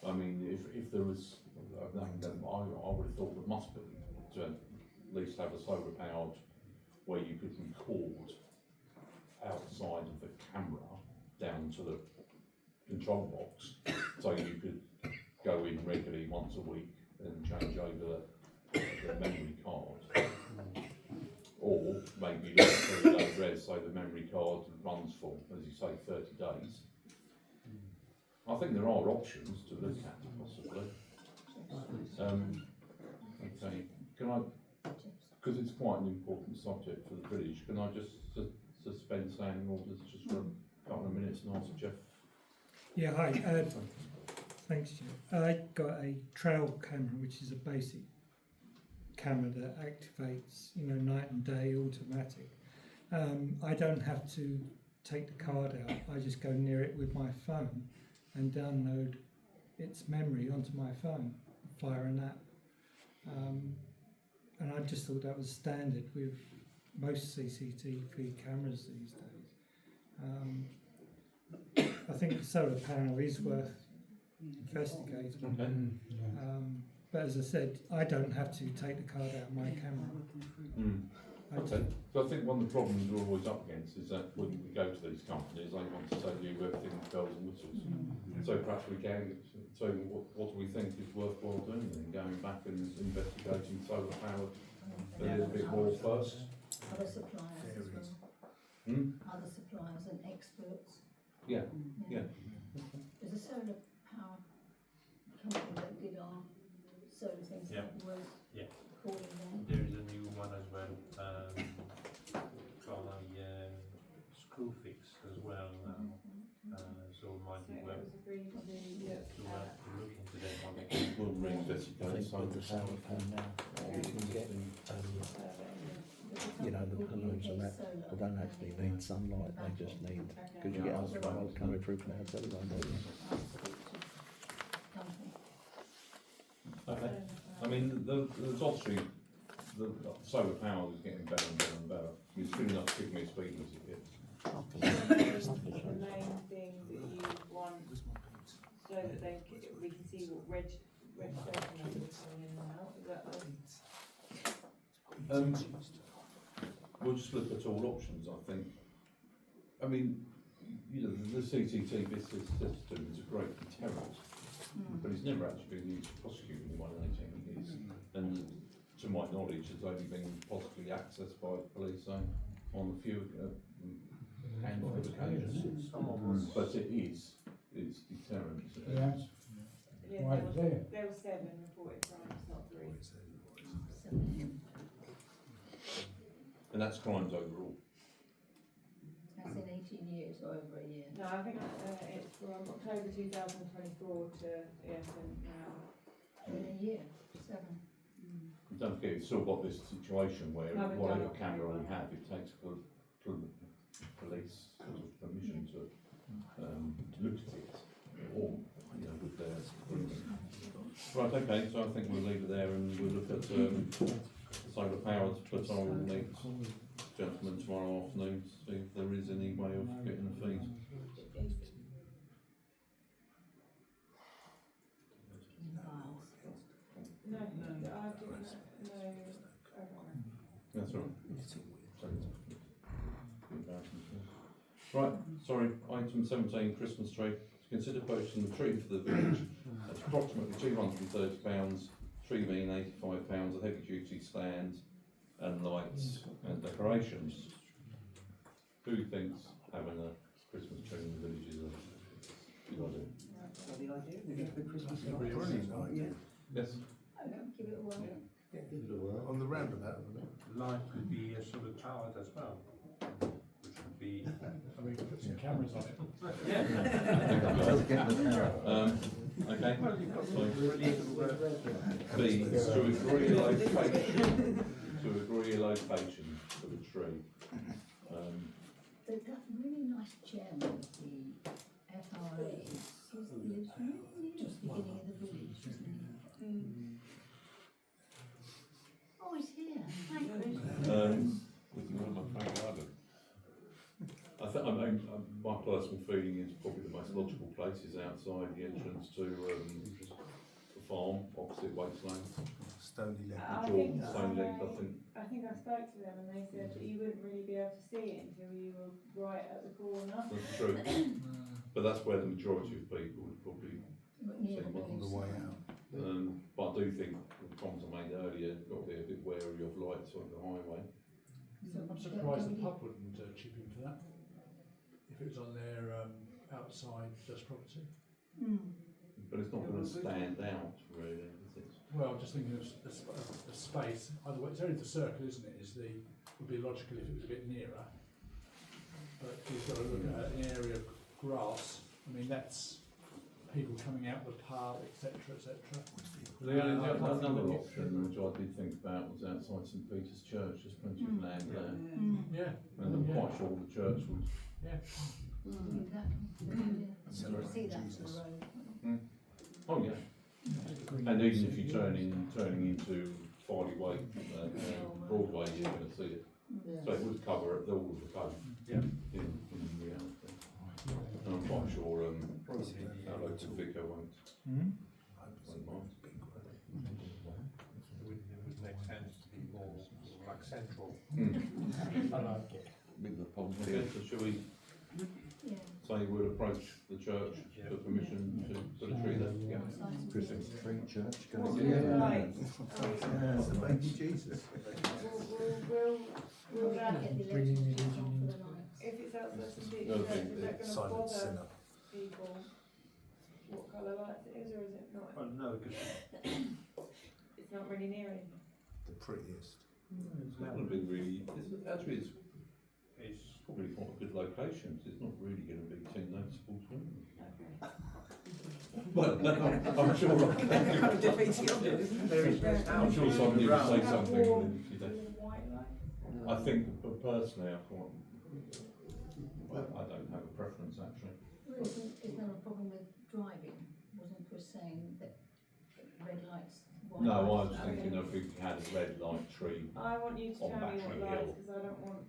I mean, if there was, I would have thought there must be, to at least have a solar powered where you could record outside of the camera down to the control box, so you could go in regularly once a week and change over the memory card, or maybe look at 30-day res, so the memory card runs for, as you say, 30 days. I think there are options to look at, possibly. Okay, can I, because it's quite an important subject for the village, can I just suspend standing orders just for a couple of minutes and ask Jeff? Yeah, hi. Thanks, Jeff. I got a trail camera, which is a basic camera that activates, night and day, automatic. I don't have to take the card out. I just go near it with my phone and download its memory onto my phone, fire an app. And I just thought that was standard with most CCTV cameras these days. I think the solar panel is worth investigating. But as I said, I don't have to take the card out of my camera. Okay. So I think one of the problems we're always up against is that when we go to these companies, they want to tell you everything bells and whistles. So perhaps we can. So what do we think is worthwhile doing then? Going back and investigating solar power a little bit more first. Other suppliers as well. Other suppliers and experts. Yeah. There's a solar power company that did our solar things. Yeah. Was calling them. There is a new one as well, called a screw fix as well now. So it might be so well it was agreed to to look into that one. We'll reinvestigate solar power now. The panels and that, they don't actually need sunlight, they just need, because you get ultraviolet coming through clouds anyway, don't you? Okay. I mean, there's obviously the solar power is getting better and better and better. It's good enough to give me speed as it gets. the main thing that you want, so that we can see what registration numbers are coming in and out. Is that We'll just look at all options, I think. I mean, the CCTV system is a great deterrent, but it's never actually been used to prosecute anyone in 18 years. And to my knowledge, it's only been possibly accessed by the police on a few handful of occasions. But it's deterrent. Why is there? There were 7 reported crimes, not 3. And that's crimes overall. That's in 18 years or over a year. No, I think it's from October 2024 to now. In a year, 7. Don't forget, it's still got this situation where No, but whatever don't. camera we have, it takes police sort of permission to look at it, or with their agreement. Right, okay, so I think we'll leave it there and we'll look at solar power to put on will meet gentlemen tomorrow afternoon to see if there is any way of getting the fees. No, I've given that, no, okay. That's all right. Right, sorry, item 17, Christmas tree. To consider purchasing the tree for the village at approximately £230, tree being £85, a heavy duty stand and lights and decorations. Who thinks having a Christmas tree in the village is a good idea? The idea, the Christmas Brilliant lights. idea. Yes? Give it a whirl. Give it a whirl. On the roundabout. Light could be sort of powered as well, which would be. And we can put some cameras on it. Okay. Well, you've got some really B, to agree a location. To agree a location for the tree. That really nice chairman of the FRA lives really near the beginning of the village, isn't he? Oh, he's here. Thank goodness. I think my personal feeling is probably the most logical place is outside the entrance to the farm opposite Wasteland. Stony Lake. Stony Lake, I think. I think I spoke to them and they said that you wouldn't really be able to see it until you were right at the corner. That's true. But that's where the majority of people would probably see Near the one. On the way out. But I do think the comments I made earlier, got to be a bit wary of lights on the highway. I'm surprised the pub wouldn't chip in for that. If it was on their outside just property. But it's not going to stand out really, is it? Well, I'm just thinking of a space. Either way, it's only the circle, isn't it? Would be logical if it was a bit nearer. But you've got to look at an area of grass. I mean, that's people coming out of the pub, etc., etc. Another option which I did think about was outside St Peter's Church. There's plenty of land there, Yeah. and I'm quite sure the church would. Yeah. See that from the road. Oh yeah. And even if you're turning into Farley Way, Broadway, you're going to see it. So it would cover all of the code. Yeah. In reality. And I'm quite sure our local vicar won't mind. It would make sense to be more like central. I like it. Okay, so shall we say we'll approach the church for permission to put a tree there? Yeah. Christmas tree church What goes do you in. like? It's the baby Jesus. Will that, Get the electricity on for the lights. if it's outside St Peter's No, Church, is that going to Silent bother sinner. people what colour lights it is, or is it not? Oh no, because It's not really near it. The prettiest. It's not going to be really. Actually, it's probably quite a good location. So it's not really going to be too noticeable to them. Well, I'm sure. Kind of defeating of it, isn't there is no I'm sure somebody would say something. within a few days. White light. I think, but personally, I don't have a preference actually. Well, is there a problem with driving? Wasn't Chris saying that red lights, white No, I lights? was thinking of if we had a red light tree. I want you to On tell me what Battery lights, Hill. because I don't want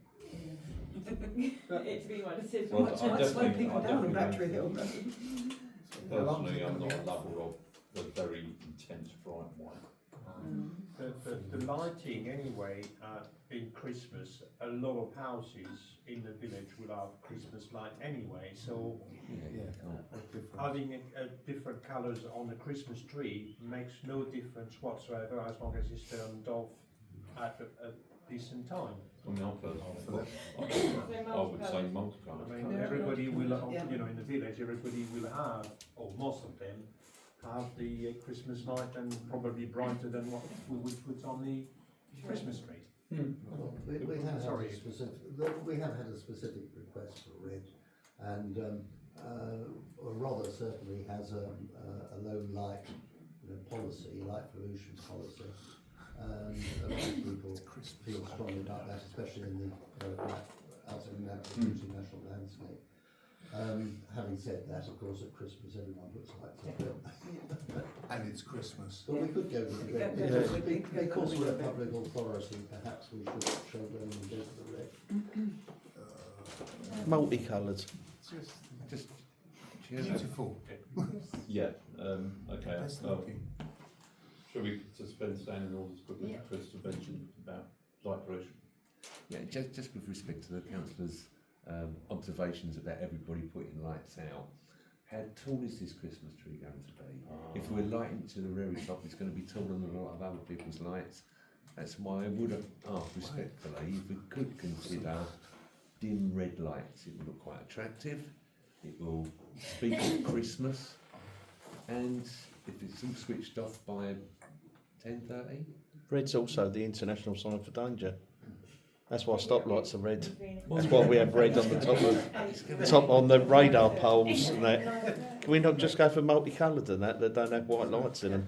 it to be my decision. Well, Much like slow people down on Battery Hill. Personally, I'm not a lover of the very intense bright white. the lighting anyway in Christmas. A lot of houses in the village will have Christmas light anyway, so having a different colours on the Christmas tree makes no difference whatsoever as long as it's turned off at a decent time. I mean, I would say multicolours. I mean, everybody will, you know, in the village, everybody will have, or most of them, have the Christmas light and probably brighter than what we would put on the Christmas tree. We have had a specific request for red, and Rother certainly has a low light policy, light pollution policy. A lot of people feel strongly about that, especially in the outside national landscape. Having said that, of course, at Christmas everyone puts lights up. and it's Christmas. Well, we could go with the red, Yeah, because, yeah, we could because go we're a with the red. public authority, perhaps we should show them and go for the red. Multicoloured. Just Beautiful. Yeah, okay. Best looking. Shall we suspend standing orders quickly Yeah. for Chris to mention about light pollution? Yeah, just with respect to the councillor's observations about everybody putting lights out, how tall is this Christmas tree going to be? If we're lighting it to the very top, it's going to be taller than a lot of other people's lights. That's why I would have asked respectfully if we could consider dim red lights. It will look quite attractive. It will speak of Christmas, and if it's all switched off by 10:30. Red's also the international sign for danger. That's why stoplights are red. Between- That's why we have red on the top on the radar poles and that. Can we not just go for multicoloured and that don't have white lights in them?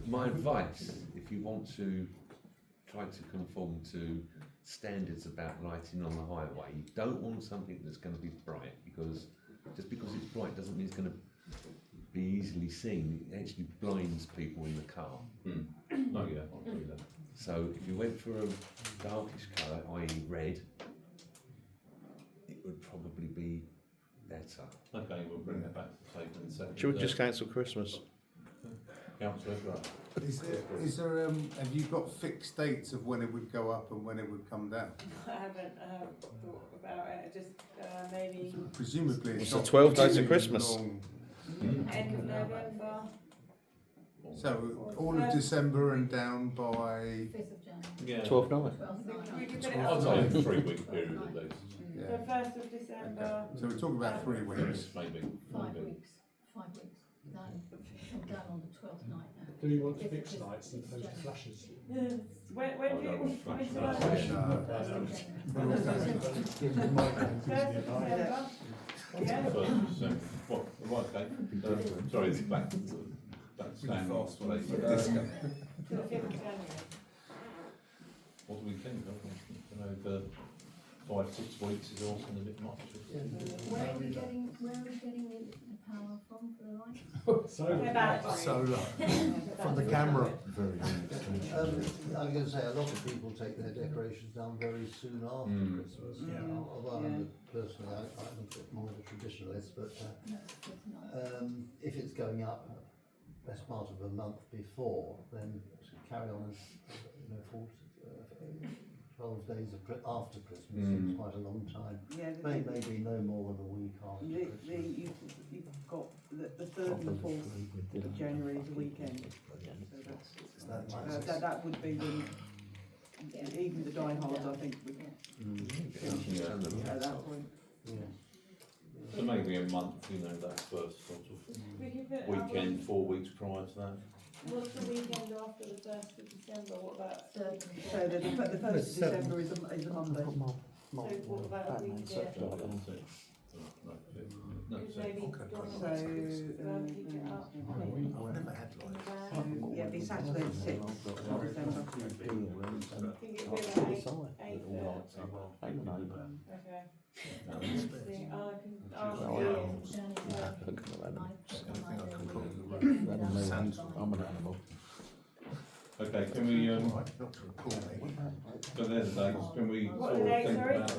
My advice, if you want to try to conform to standards about lighting on the highway, you don't want something that's going to be bright, because just because it's bright doesn't mean it's going to be easily seen. It actually blinds people in the car. Oh yeah, I'll do that. So if you went for a darkish colour, i.e. red, it would probably be better. Okay, we'll bring that back to the table in a second. Should we just cancel Christmas? Councillor, right. Is there have you got fixed dates of when it would go up and when it would come down? I haven't thought about it, just maybe Presumably It's it's the not 12 days of too Christmas. long. end of November. So all of December and down by 5th of January. Yeah. 12 night. 12th night. We could put it I'd up say a to 3-week period at least. the 1st of December. So we're talking about 3 weeks. Maybe. 5 weeks. 5 weeks. Done on the 12th night now. Do we want Fifth of fixed lights and January. those flashes? When I do you don't want want flash to lights. First of December. Yeah. First, what, right, okay. Sorry, it's back to standing. To the 5th of January. What do we think? I don't know, the 5-6 weeks is often a bit much. Where are we getting the power from for the lights? Solar from the camera. I'm going to say a lot of people take their decorations down very soon after Christmas. Although personally, I'm a bit more of a traditionalist, but if it's going up best part of a month before, then to carry on as 12 days after Christmas seems quite a long time. Yeah, Maybe no more than a week after Christmas. you've got the 3rd and the 4th of January is a weekend. So that would be when even the diehards, I think, would finish at that point. So maybe a month, that first sort We could put of weekend, 4 weeks prior to that. What's the weekend after the 1st of December? What about? So the 1st of December is a Monday. So what about the week there? Because maybe John So, pick it up. I've never had lights. yeah, it'd be Saturday the 6th of December. I think it'd be about 8:30. Okay. Interesting. I can ask Okay, can we, so there's the dates, can we What sort of are the dates, think sorry? about,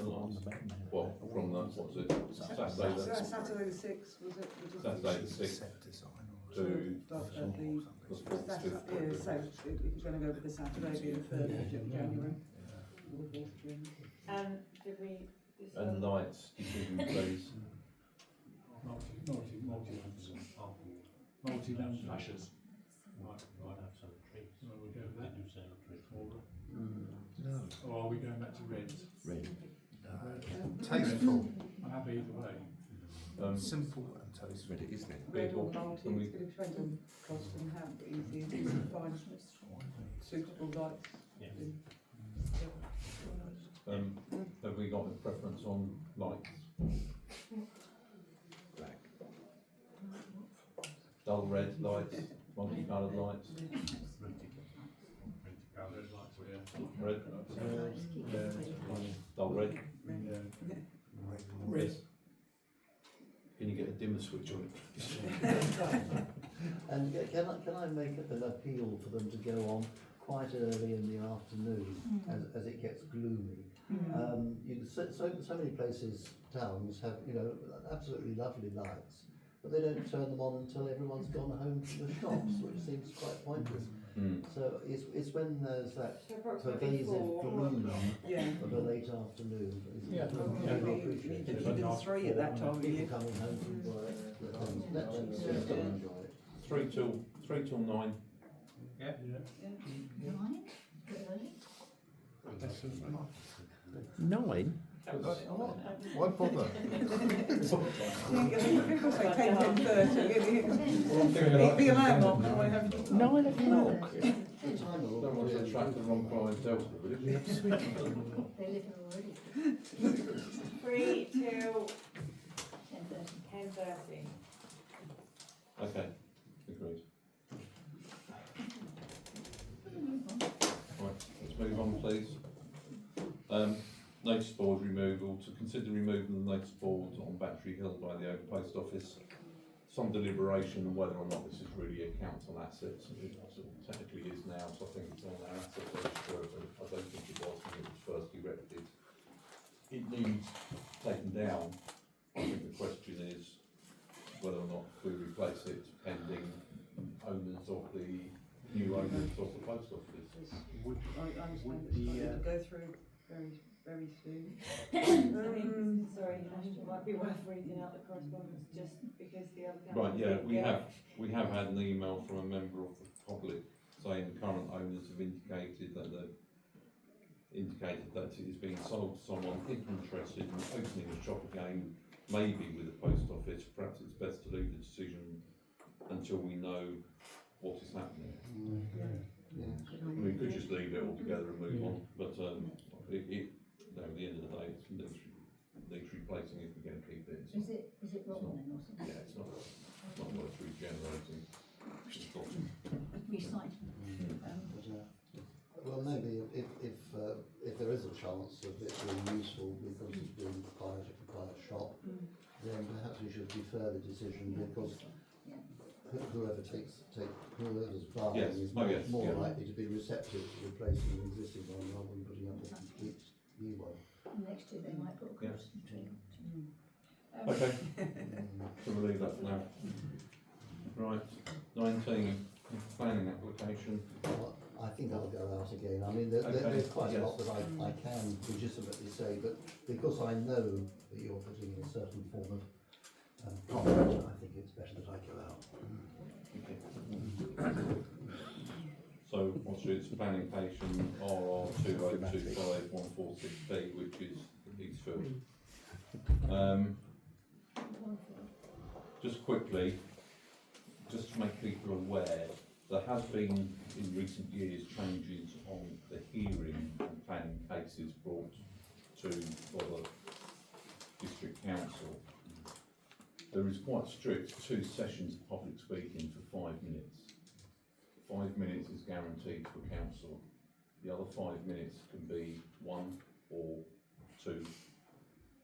well, from the, what's it, Saturday Saturday the 6th, was it? Saturday the 6th to the 4th, 5th. yeah, so if you're going to go with the Saturday, it'd be the 3rd of January. Or the 4th of January. And did we decide? And lights, decision please. Multi-lamp flashes. Might have some trees. Well, we'll go with that. They do sell trees. Or, or are we going back to red? Red. Tasteful. I'm happy either way. Simple and tasteful. Red it is then. Red or People, multi, can we- it's going to depend on cost and how easy it is to find suitable lights. Yeah. Have we got a preference on lights? Black. Dull red lights, multicoloured lights, red, dull red. Red. Can you get a dimmer switch on it? And can I make an appeal for them to go on quite early in the afternoon as it gets gloomy? So many places, towns have, you know, absolutely lovely lights, but they don't turn them on until everyone's gone home from the shops, which seems quite pointless. So it's when there's that So approximately pervasive 4 gloom Yeah. of a late afternoon. Yeah. Even 3 at that time of year. People coming home from work, they still enjoy it. 3 till 9. Yeah. 9? Bit early. 9? Why bother? People say 10, 10:30. The alarm on, can I have 9 o'clock. Don't want to attract the wrong clientele to the village. They live here already. 3 till 10:30. 10:30. Okay, agreed. Right, let's move on, please. Notice board removal. To consider removal of the notice board on Battery Hill by the Oak Post Office. Some deliberation on whether or not this is really a council asset. It sort of technically is now, so I think it's on our asset register, but I don't think it was when it was first erected. It needs taken down. I think the question is whether or not we replace it pending owners of the new owners of the post office. I understand it's going to go through very soon. Sorry, Ash, it might be worth reading out the correspondence just because the other council. Right, yeah, we have had an email from a member of the public saying the current owners have indicated that it is being sold to someone interested in opening a shop again, maybe with the post office. Perhaps it's best to leave the decision until we know what is happening. We could just leave it all together and move on, but at the end of the day, it needs replacing if we're going to keep it. Is it rotten then or something? Yeah, it's not worth regenerating. Recycling. Well, maybe if there is a chance of it being useful because it's being quite a shop, then perhaps we should defer the decision because whoever's buying is more likely to be receptive to replacing an existing one rather than putting up a complete new one. Next year they might put a cross tree. Okay, so we'll leave that for now. Right, 19, planning application. Well, I think I'll go out again. I mean, there's quite a lot that I can legitimately say, but because I know that you're putting in a certain form of comment, I think it's better that I go out. So, it's planning application RR 2025146B, which is Eastfield. Just quickly, just to make people aware, there has been in recent years changes on the hearing on planning cases brought to the district council. There is quite strict 2 sessions of public speaking for 5 minutes. 5 minutes is guaranteed to a council. The other 5 minutes can be 1 or 2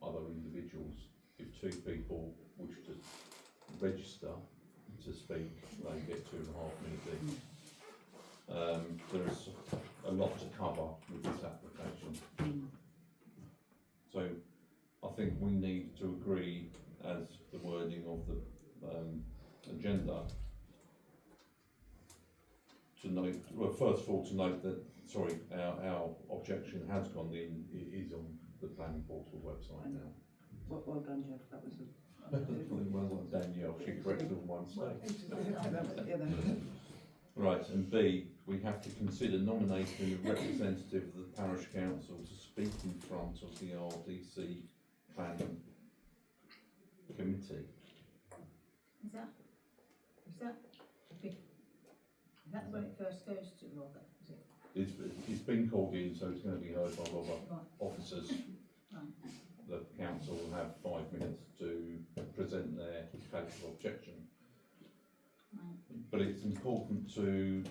other individuals. If 2 people wish to register to speak, they get 2.5 minutes each. There is a lot to cover with this application. So I think we need to agree as the wording of the agenda to note, well, first of all to note that, sorry, our objection has gone in, it is on the planning portal website now. Well done, Jeff, that was Well done, Danielle, she corrected all my mistakes. a... Right, and B, we have to consider nominating a representative of the parish council to speak in front of the RDC planning committee. Is that when it first goes to Robert, is it? It's been called in, so it's going to be heard by Robert. Officers. Right. The council will have 5 minutes to present their case of objection. Right. But it's important to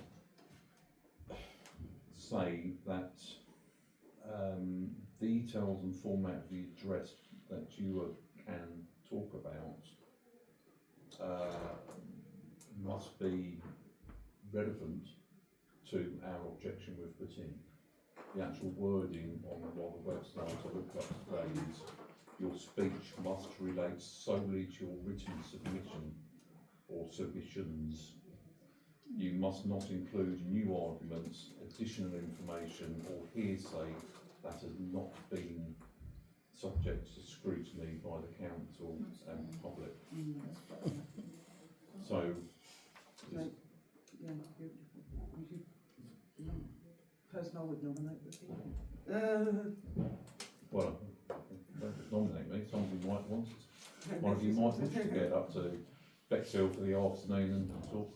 say that details and format of the address that you can talk about must be relevant to our objection we've put in. The actual wording on the website I looked up today is your speech must relate solely to your written submission or submissions. You must not include new arguments, additional information or hearsay that has not been subject to scrutiny by the council and public. So, Yeah, the person I would nominate would be. well, don't just nominate me, somebody might want it. One of you might wish to get up to Bexhill for the afternoon and talk.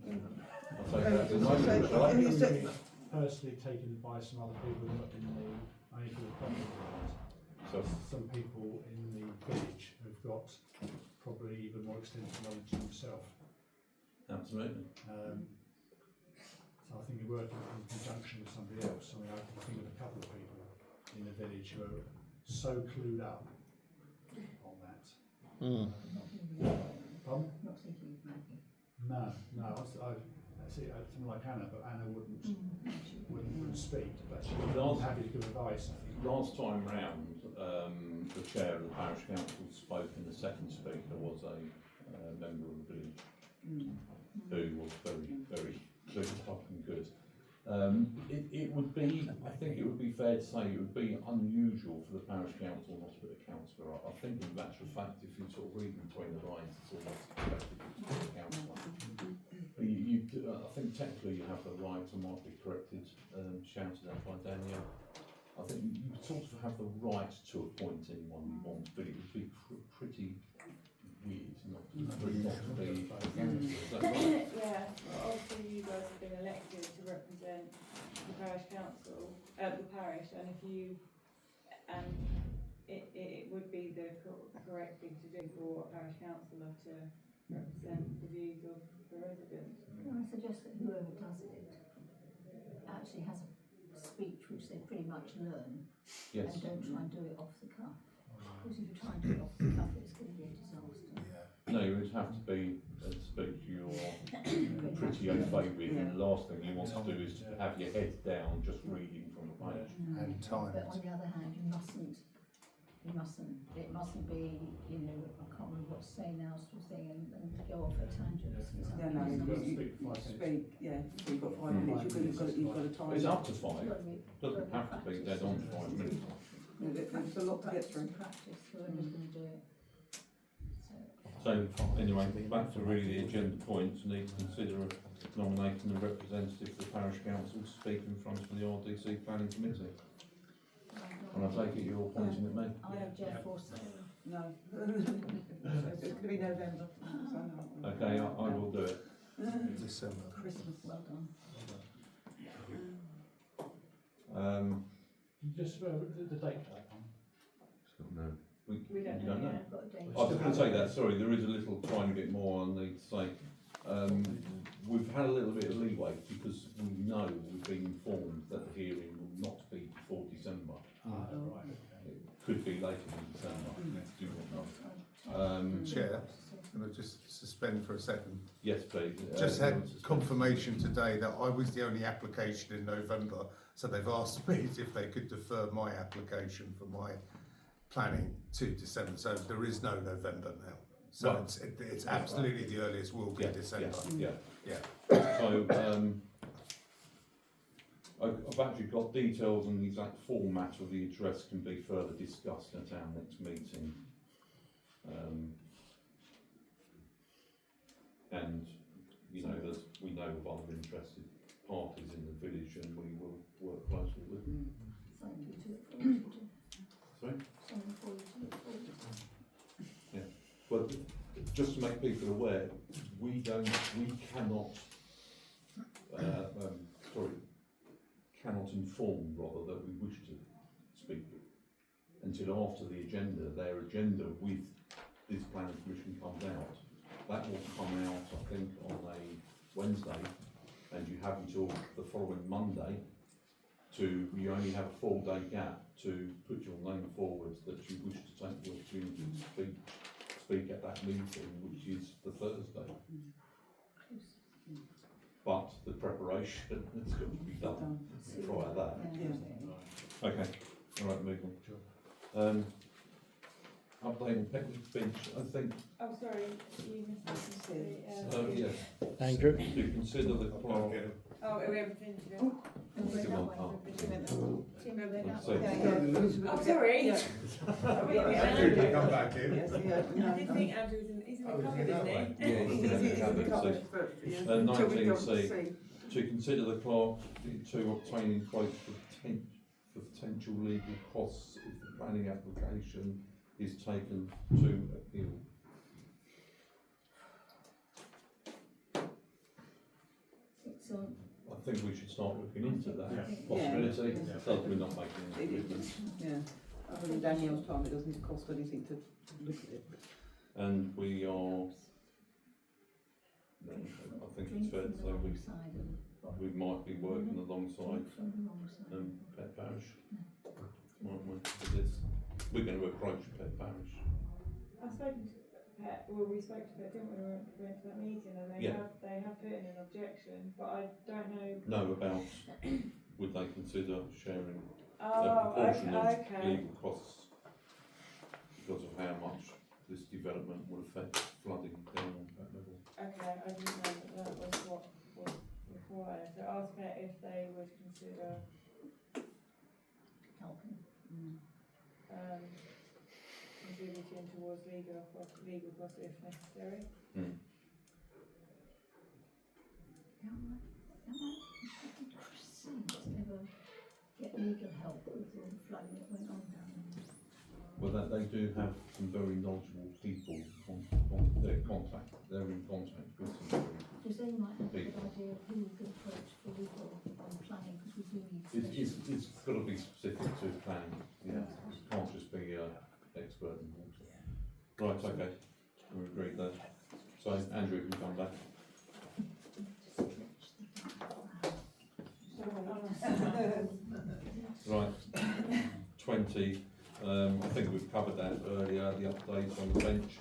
I'll take that as a motion, shall I? Personally taken advice from other people not in the property world. So, Some people in the village have got probably even more extensive knowledge than myself. absolutely. So I think you're working in conjunction with somebody else. I mean, I can think of a couple of people in the village who are so clued up on that. Pardon? Not thinking of Maggie. No, that's it. Someone like Anna, but Anna wouldn't speak. But she was happy to give advice. I think. Last time round, the chair of the parish council spoke, and the second speaker was a member of the village who was very clued up and good. It would be, I think it would be fair to say, it would be unusual for the parish council not to put a councillor up. I think in matter of fact, if you sort of read between the lines, it's almost expected to put a councillor. I think technically you have the right, and might be corrected, shouted at by Danielle. I think you sort of have the right to appoint anyone you want, but it would be pretty weird not to be a councillor. Is that right? Yeah, well, obviously you guys have been elected to represent the parish council, the parish, and if you, it would be the correct thing to do for a parish councillor to represent the views of the residents. Can I suggest that whoever does it actually has a speech which they pretty much learn, Yes. and don't try and do it off the cuff? Because if you try and do it off the cuff, it's going to be a disaster. No, it would have to be a speech you're pretty au fait with, and the last thing you want to do is to have your head down just reading from the page. And time. But on the other hand, it mustn't be, you know, I can't remember what to say now, sort of thing, and go off at tangents. Yeah, no, You've got to you speak for 5 minutes. speak, yeah, so you've got 5 minutes, you've got a time. It's up to 5, doesn't have to be dead on 5 minutes. There's a lot to get through. Practice, whoever's going to do it. So, anyway, back to really the agenda points, need to consider nominating a representative of the parish council to speak in front of the RDC planning committee. And I take it you're pointing at me? Either Jeff or Sarah. No. It's going to be November. Okay, I will do it. December. Christmas, well done. Just the date for that one. No. We don't you know don't know. yet. Got a date. I was going to say that, sorry, there is a little tiny bit more I need to say. We've had a little bit of leeway because we know we've been informed that the hearing will not be before December. Right, okay. It could be later in December, do not know. Chair, can I just suspend for a second? Yes, please. Just had confirmation today that I was the only application in November, so they've asked me if they could defer my application for my planning to December, so there is no November now. So Right. it's absolutely the earliest will be December. Yeah. Yeah. So, I've actually got details on the exact format of the address can be further discussed at our next meeting. And, you know, we know of other interested parties in the village and we will work closely with them. Something to look forward to. Sorry? Something for you to look forward to. Yeah. Well, just to make people aware, we cannot, cannot inform rather that we wish to speak until after the agenda, their agenda with this planning commission comes out. That will come out, I think, on a Wednesday, and you have until the following Monday you only have a 4-day gap to put your name forward that you wish to take the opportunity to speak at that meeting, which is the Thursday. but the preparation has got to be done prior to that. Yeah. Okay, all right, move on. Update on Peckley Bench, I think, Oh, sorry, you missed it. yes. Andrew? To consider the clerk. Oh, we haven't finished it. Still on part. Oh, sorry. Andrew can come back in. Yes, yeah, no. I did think Andrew was he's in the cupboard, isn't he? Yeah, he's in the cupboard, so- Yeah, until we come to 19C. see. To consider the clerk to obtaining quotes for potential legal costs if the planning application is taken to appeal. So, I think we should start looking into that Yeah. possibility, Yeah. so that we're not making any It commitments. is, yeah. Other than Danielle's time, it doesn't cost anything to look at it. And we are, I think it's fair to say we might be working alongside Pet Parish. Might we? Because we're going to approach Pet Parish. I've spoken to Pet, well, we spoke to Pet, didn't we, when we went to that meeting, and Yeah. they have put in an objection, but I don't know. Know about, would they consider sharing a Oh, proportion of okay. legal costs because of how much this development would affect flooding down that level? Okay, I didn't know that was what was required, so ask Pet if they would consider, helping. contributing towards legal costs if necessary. Ever get legal help with all the flooding that went on down there? Well, that they do have some very knowledgeable people on their contact. They're in contact with some very Because they might have a good idea of who we could approach for legal on planning, because we do need It's got to be specific to planning, yeah. It can't just be expert in water. Right, okay, we agreed there. So Andrew can come back. Right, 20, I think we've covered that earlier, the updates on the bench.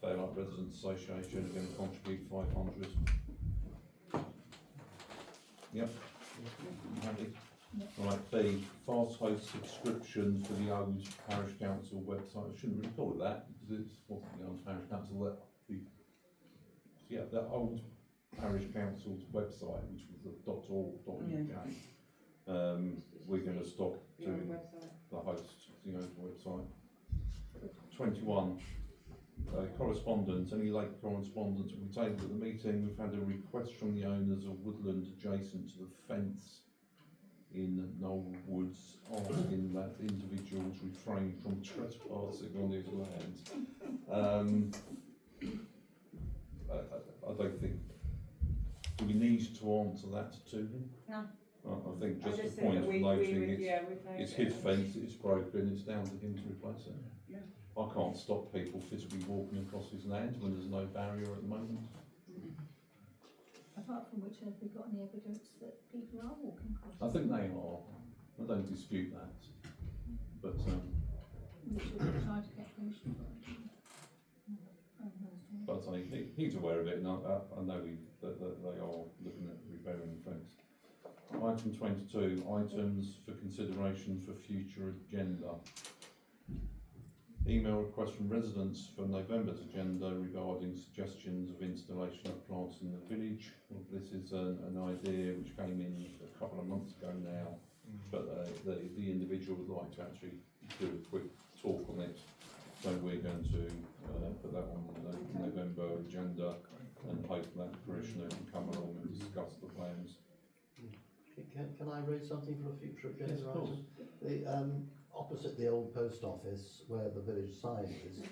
Fairlight Residents Association are going to contribute 500. Yep. Happy? Right, B, fast host subscription for the old parish council website. I shouldn't really call it that because it's wasn't the old parish council, the old parish council's website, which was the .org.uk. We're going to stop doing the host, the old website. 21. Correspondence, any late correspondence will be tabled at the meeting. We've had a request from the owners of woodland adjacent to the fence in Knoll Woods asking that individuals refrain from trespassing on his land. I don't think, do we need to answer that to him? No. I think just just a think point that of we noting would, it's, yeah, we've made it's it. his fence, it's broken, it's down to him to replace it. Yeah. I can't stop people physically walking across his land when there's no barrier at the moment. Apart from which, have we got any evidence that people are walking across? I think they are. I don't dispute that. But We should try to get permission for it. but he's aware of it, and I know that they are looking at repairing the fence. Item 22, items for consideration for future agenda. Email request from residents for November's agenda regarding suggestions of installation of plants in the village. Well, this is an idea which came in a couple of months ago now, but the individual would like to actually do a quick talk on it. So we're going to put that on the November agenda and hope that the parishioner can come along and discuss the plans. Can I raise something for a future agenda Yes, of course. item? Opposite the old post office, where the village sign is,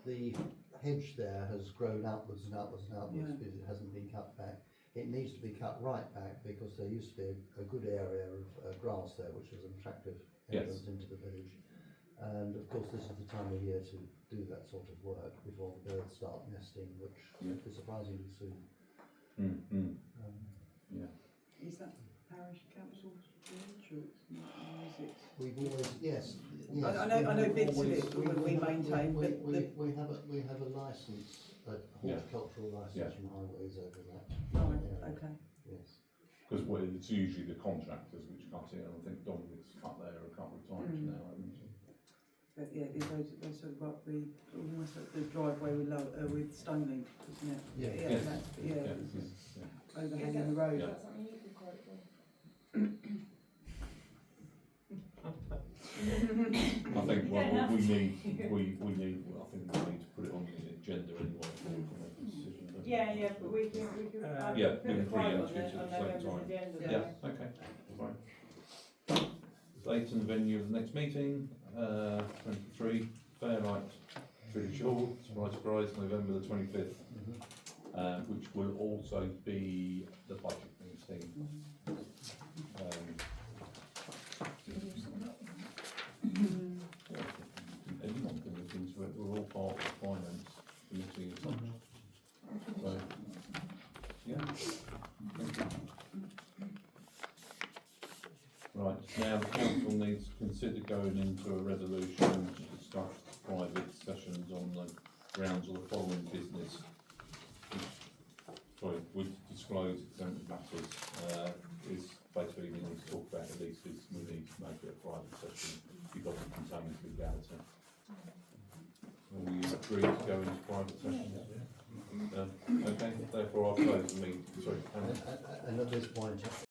the hedge there has grown outwards and outwards and outwards because it hasn't been cut back. It needs to be cut right back because there used to be a good area of grass there, which is an attractive entrance into the village. And of course, this is the time of year to do that sort of work before the birds start nesting, which is surprisingly soon. Yeah. Is that parish council's We've always, yes. I know bits of it we maintain, but We have a licence, a horticultural licence from Highways over that. Right, area. okay. Yes. Because it's usually the contractors which cut it, and I think Dominic's cut there a couple of times now, hasn't he? But yeah, it goes sort of like almost like the driveway with stone link, isn't it? Yeah. Yes. Overhanging the road. Is that something you could quote for? I think we need I think we need to put it on the agenda anyway before we can make a decision. don't we? Yeah, but we can we put can a quote on preempt it the at on the same November's time. agenda. Yeah, okay, fine. Date and venue of the next meeting, 23 Fairlight Parish, surprise, November the 25th, which will also be the budget meeting. Anyone can look into it, we're all part of the finance committee as such. So, yeah. Thank you. Right, now the council needs to consider going into a resolution to discuss private sessions on the grounds of the following business. With disclosed exempt matters, is basically we need to talk about the leases, we need to make it a private session because it contains legality. Will you agree to go into private session? Okay, therefore I'll close the meeting, sorry. And at this point,